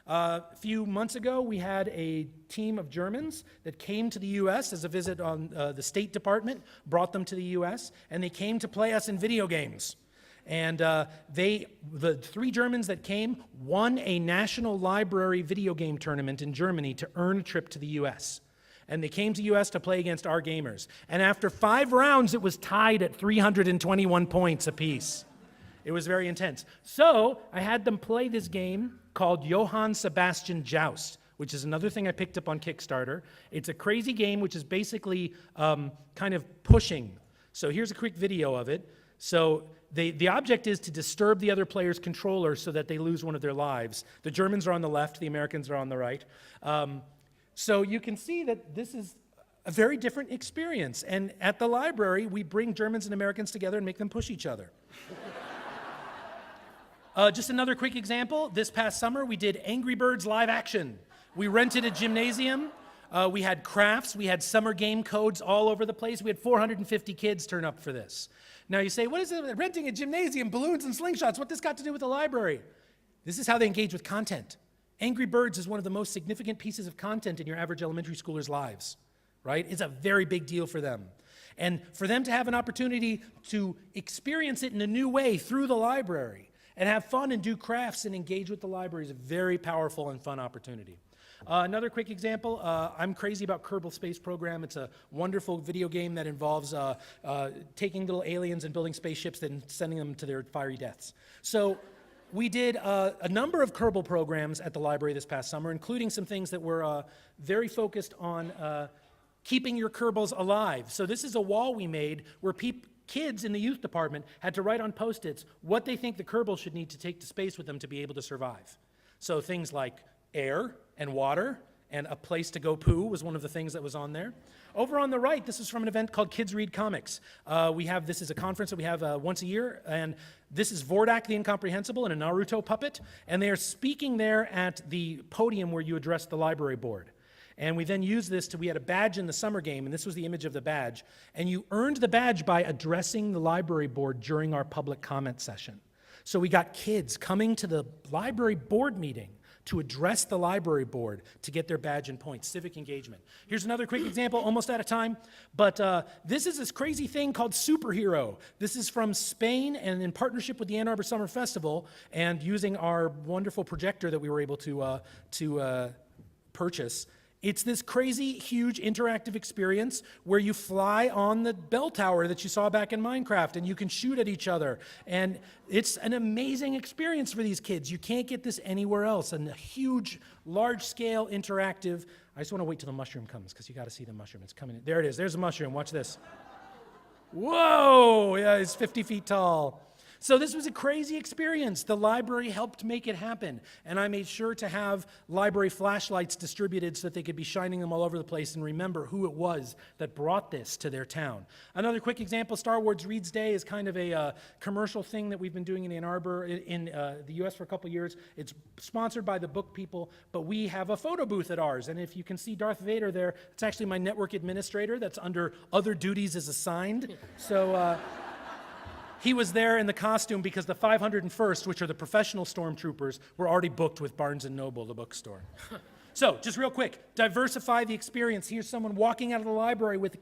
A few months ago, we had a team of Germans that came to the U.S. as a visit on the State Department, brought them to the U.S., and they came to play us in video games. And the 3 Germans that came won a National Library video game tournament in Germany to earn a trip to the U.S. And they came to U.S. to play against our gamers. And after 5 rounds, it was tied at 321 points apiece. It was very intense. So I had them play this game called Johann, Sebastian, Joust, which is another thing I picked up on Kickstarter. It's a crazy game which is basically kind of pushing. So here's a quick video of it. So the object is to disturb the other player's controller so that they lose one of their lives. The Germans are on the left, the Americans are on the right. So you can see that this is a very different experience. And at the library, we bring Germans and Americans together and make them push each other. Just another quick example. This past summer, we did Angry Birds live action. We rented a gymnasium. We had crafts. We had summer game codes all over the place. We had 450 kids turn up for this. Now you say, what is it, renting a gymnasium, balloons and slingshots? What this got to do with the library? This is how they engage with content. Angry Birds is one of the most significant pieces of content in your average elementary schooler's lives, right? It's a very big deal for them. And for them to have an opportunity to experience it in a new way through the library and have fun and do crafts and engage with the library is a very powerful and fun opportunity. Another quick example, I'm crazy about Kerbal Space Program. It's a wonderful video game that involves taking little aliens and building spaceships and sending them to their fiery deaths. So we did a number of Kerbal programs at the library this past summer, including some things that were very focused on keeping your Kerbals alive. So this is a wall we made where kids in the youth department had to write on Post-its what they think the Kerbal should need to take to space with them to be able to survive. So things like air and water and a place to go poo was one of the things that was on there. Over on the right, this is from an event called Kids Read Comics. This is a conference that we have once a year, and this is Vordak the Incomprehensible and a Naruto puppet, and they are speaking there at the podium where you address the library board. And we then used this we had a badge in the summer game, and this was the image of the badge, and you earned the badge by addressing the library board during our public comment session. So we got kids coming to the library board meeting to address the library board to get their badge and points, civic engagement. Here's another quick example, almost out of time, but this is this crazy thing called Superhero. This is from Spain and in partnership with the Ann Arbor Summer Festival and using our wonderful projector that we were able to purchase. It's this crazy, huge, interactive experience where you fly on the bell tower that you saw back in Minecraft and you can shoot at each other. And it's an amazing experience for these kids. You can't get this anywhere else. And a huge, large-scale, interactive. I just want to wait till the mushroom comes because you got to see the mushroom. It's coming in. There it is. There's a mushroom. Watch this. Whoa! Yeah, it's 50 feet tall. So this was a crazy experience. The library helped make it happen, and I made sure to have library flashlights distributed so that they could be shining them all over the place and remember who it was that brought this to their town. Another quick example, Star Wars Reads Day is kind of a commercial thing that we've been doing in Ann Arbor in the U.S. for a couple years. It's sponsored by the book people, but we have a photo booth at ours, and if you can see Darth Vader there, it's actually my network administrator that's under other duties as assigned. So he was there in the costume because the 501st, which are the professional stormtroopers, were already booked with Barnes & Noble, the bookstore. So, just real quick, diversify the experience. Here's someone walking out of the library with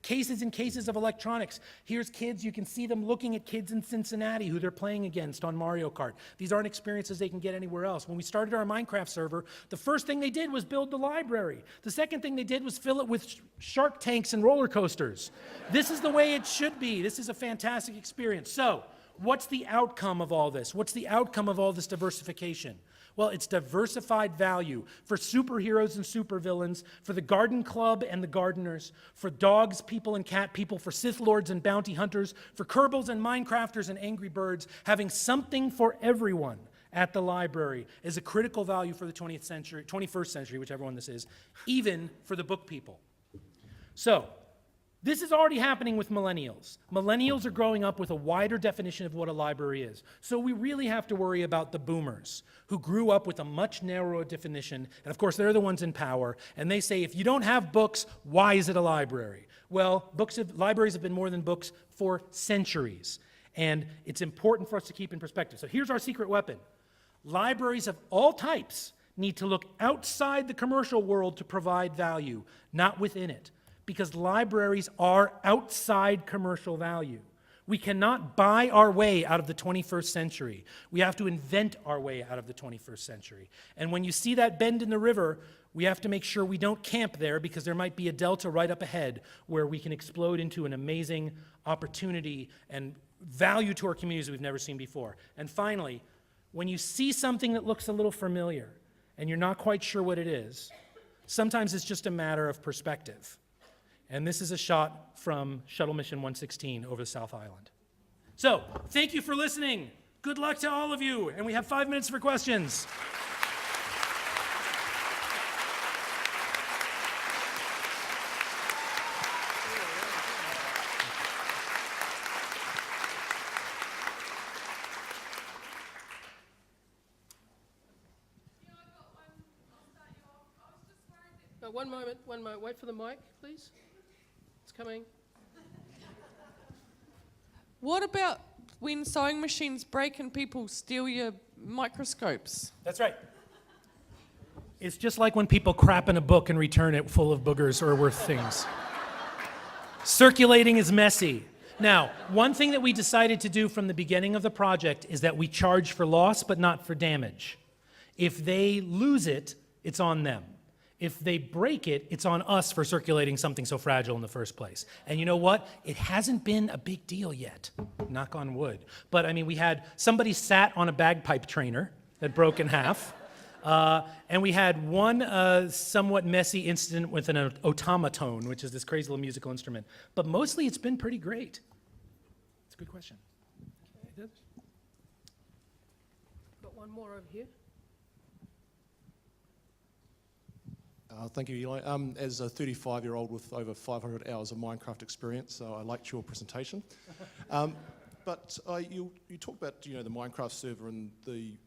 cases and cases of electronics. Here's kids, you can see them looking at kids in Cincinnati who they're playing against on Mario Kart. These aren't experiences they can get anywhere else. When we started our Minecraft server, the first thing they did was build the library. The second thing they did was fill it with shark tanks and roller coasters. This is the way it should be. This is a fantastic experience. So, what's the outcome of all this? What's the outcome of all this diversification? Well, it's diversified value for superheroes and supervillains, for the garden club and the gardeners, for dogs, people, and cat people, for Sith lords and bounty hunters, for Kerbals and Minecrafters and Angry Birds. Having something for everyone at the library is a critical value for the 20th century, 21st century, whichever one this is, even for the book people. So, this is already happening with millennials. Millennials are growing up with a wider definition of what a library is. So we really have to worry about the boomers, who grew up with a much narrower definition, and of course they're the ones in power, and they say, if you don't have books, why is it a library? Well, libraries have been more than books for centuries, and it's important for us to keep in perspective. So here's our secret weapon. Libraries of all types need to look outside the commercial world to provide value, not within it. Because libraries are outside commercial value. We cannot buy our way out of the 21st century. We have to invent our way out of the 21st century. And when you see that bend in the river, we have to make sure we don't camp there, because there might be a delta right up ahead where we can explode into an amazing opportunity and value to our communities we've never seen before. And finally, when you see something that looks a little familiar and you're not quite sure what it is, sometimes it's just a matter of perspective. And this is a shot from Shuttle Mission 116 over the South Island. So, thank you for listening. Good luck to all of you. And we have 5 minutes for questions. One moment. Wait for the mic, please. It's coming. What about when sewing machines break and people steal your microscopes? That's right. It's just like when people crap in a book and return it full of boogers or worse things. Circulating is messy. Now, one thing that we decided to do from the beginning of the project is that we charge for loss but not for damage. If they lose it, it's on them. If they break it, it's on us for circulating something so fragile in the first place. And you know what? It hasn't been a big deal yet, knock on wood. But I mean, we had somebody sat on a bagpipe trainer that broke in half. And we had one somewhat messy incident with an automaton, which is this crazy little musical instrument. But mostly it's been pretty great. It's a good question. Okay. Got one more over here. Thank you, Eli. As a 35-year-old with over 500 hours of Minecraft experience, so I liked your presentation. But you talked about the Minecraft server and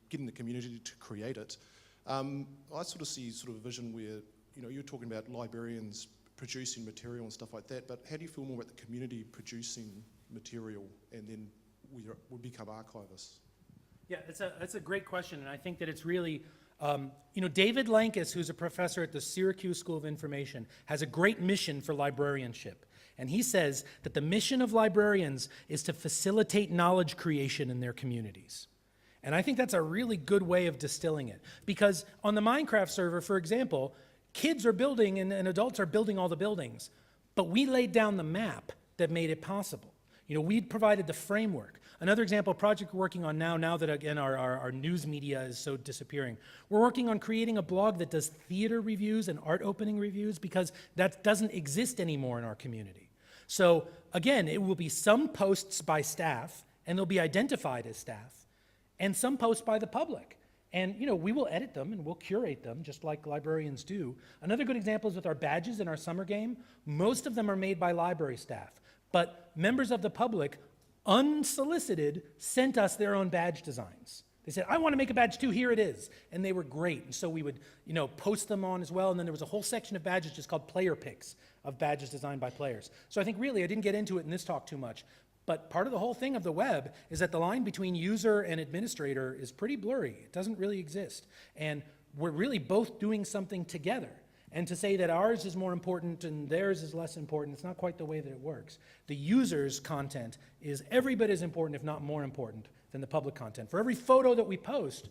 getting the community to create it. I sort of see a vision where you're talking about librarians producing material and stuff like that. But how do you feel more about the community producing material and then we become archivists? Yeah, that's a great question, and I think that it's really. David Lankus, who's a professor at the Syracuse School of Information, has a great mission for librarianship. And he says that the mission of librarians is to facilitate knowledge creation in their communities. And I think that's a really good way of distilling it. Because on the Minecraft server, for example, kids are building and adults are building all the buildings. But we laid down the map that made it possible. We provided the framework. Another example, a project we're working on now that, again, our news media is so disappearing. We're working on creating a blog that does theater reviews and art opening reviews, because that doesn't exist anymore in our community. So, again, it will be some posts by staff, and they'll be identified as staff, and some posts by the public. And, we will edit them and we'll curate them, just like librarians do. Another good example is with our badges in our summer game. Most of them are made by library staff, but members of the public, unsolicited, sent us their own badge designs. They said, I want to make a badge too, here it is. And they were great. And so we would, post them on as well. And then there was a whole section of badges just called player picks of badges designed by players. So I think really, I didn't get into it in this talk too much, but part of the whole thing of the web is that the line between user and administrator is pretty blurry. It doesn't really exist. And we're really both doing something together. And to say that ours is more important and theirs is less important, it's not quite the way that it works. The user's content is every bit as important, if not more important, than the public content. For every photo that we post,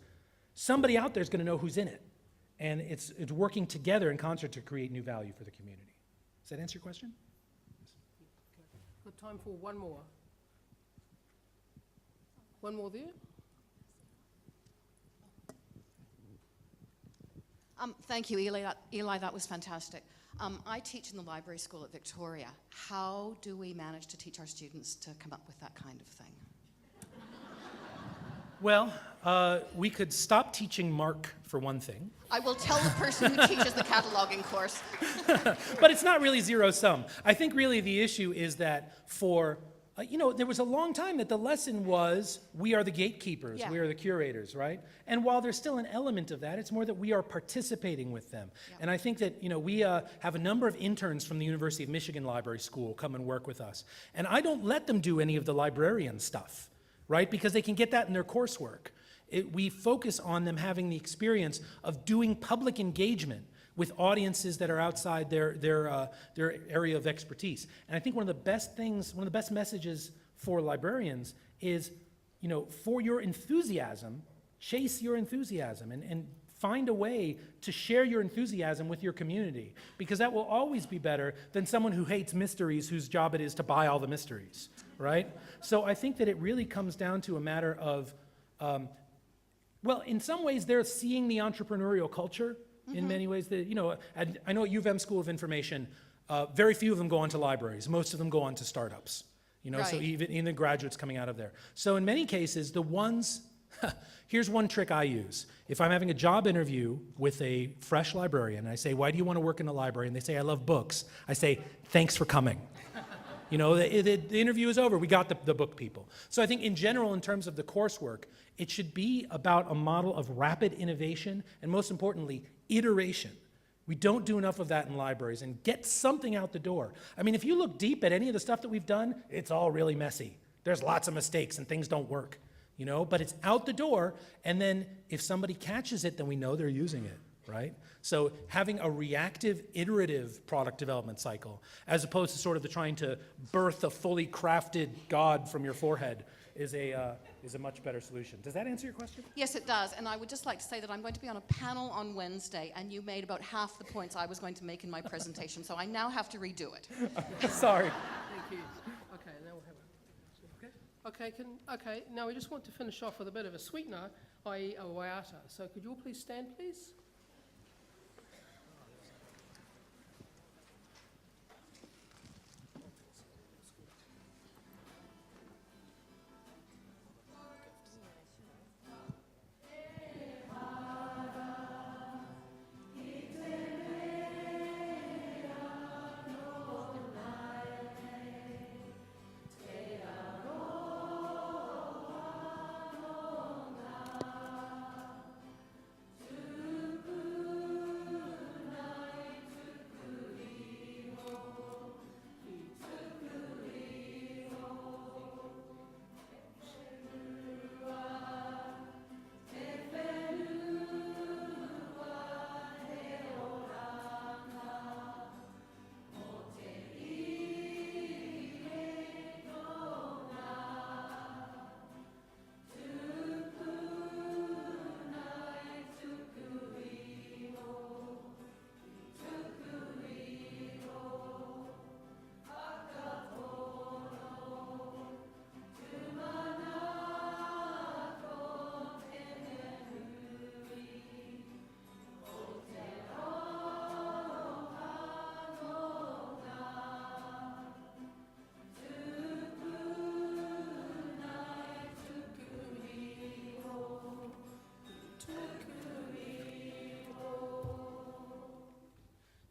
somebody out there is going to know who's in it. And it's working together in concert to create new value for the community. Does that answer your question? Got time for one more. One more there. Thank you, Eli, that was fantastic. I teach in the library school at Victoria. How do we manage to teach our students to come up with that kind of thing? Well, we could stop teaching Mark, for one thing. I will tell the person who teaches the cataloging course. But it's not really zero-sum. I think really the issue is that for, there was a long time that the lesson was, we are the gatekeepers, Yeah. we are the curators, right? And while there's still an element of that, it's more that we are participating with them. Yeah. And I think that, we have a number of interns from the University of Michigan Library School come and work with us. And I don't let them do any of the librarian stuff, right? Because they can get that in their coursework. We focus on them having the experience of doing public engagement with audiences that are outside their area of expertise. And I think one of the best messages for librarians is, for your enthusiasm, chase your enthusiasm and find a way to share your enthusiasm with your community, because that will always be better than someone who hates mysteries whose job it is to buy all the mysteries, right? So I think that it really comes down to a matter of, in some ways they're seeing the entrepreneurial culture. In many ways, I know at U of M School of Information, very few of them go on to libraries. Most of them go on to startups, so Right. even the graduates coming out of there. So in many cases, the ones, here's one trick I use. If I'm having a job interview with a fresh librarian, I say, why do you want to work in a library? And they say, I love books. I say, thanks for coming. The interview is over. We got the book people. So I think in general, in terms of the coursework, it should be about a model of rapid innovation and, most importantly, iteration. We don't do enough of that in libraries, and get something out the door. I mean, if you look deep at any of the stuff that we've done, it's all really messy. There's lots of mistakes and things don't work, but it's out the door, and then if somebody catches it, then we know they're using it, right? So having a reactive, iterative product development cycle, as opposed to sort of trying to birth a fully crafted god from your forehead, is a much better solution. Does that answer your question? Yes, it does. And I would just like to say that I'm going to be on a panel on Wednesday, and you made about half the points I was going to make in my presentation, so I now have to redo it. Sorry. Thank you. Okay, now we'll have a... Okay, now we just want to finish off with a bit of a sweetener, i.e. a waiata. So could you all please stand, please?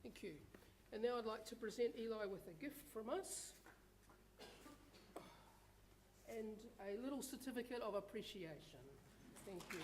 Thank you. And now I'd like to present Eli with a gift from us and a little certificate of appreciation. Thank you.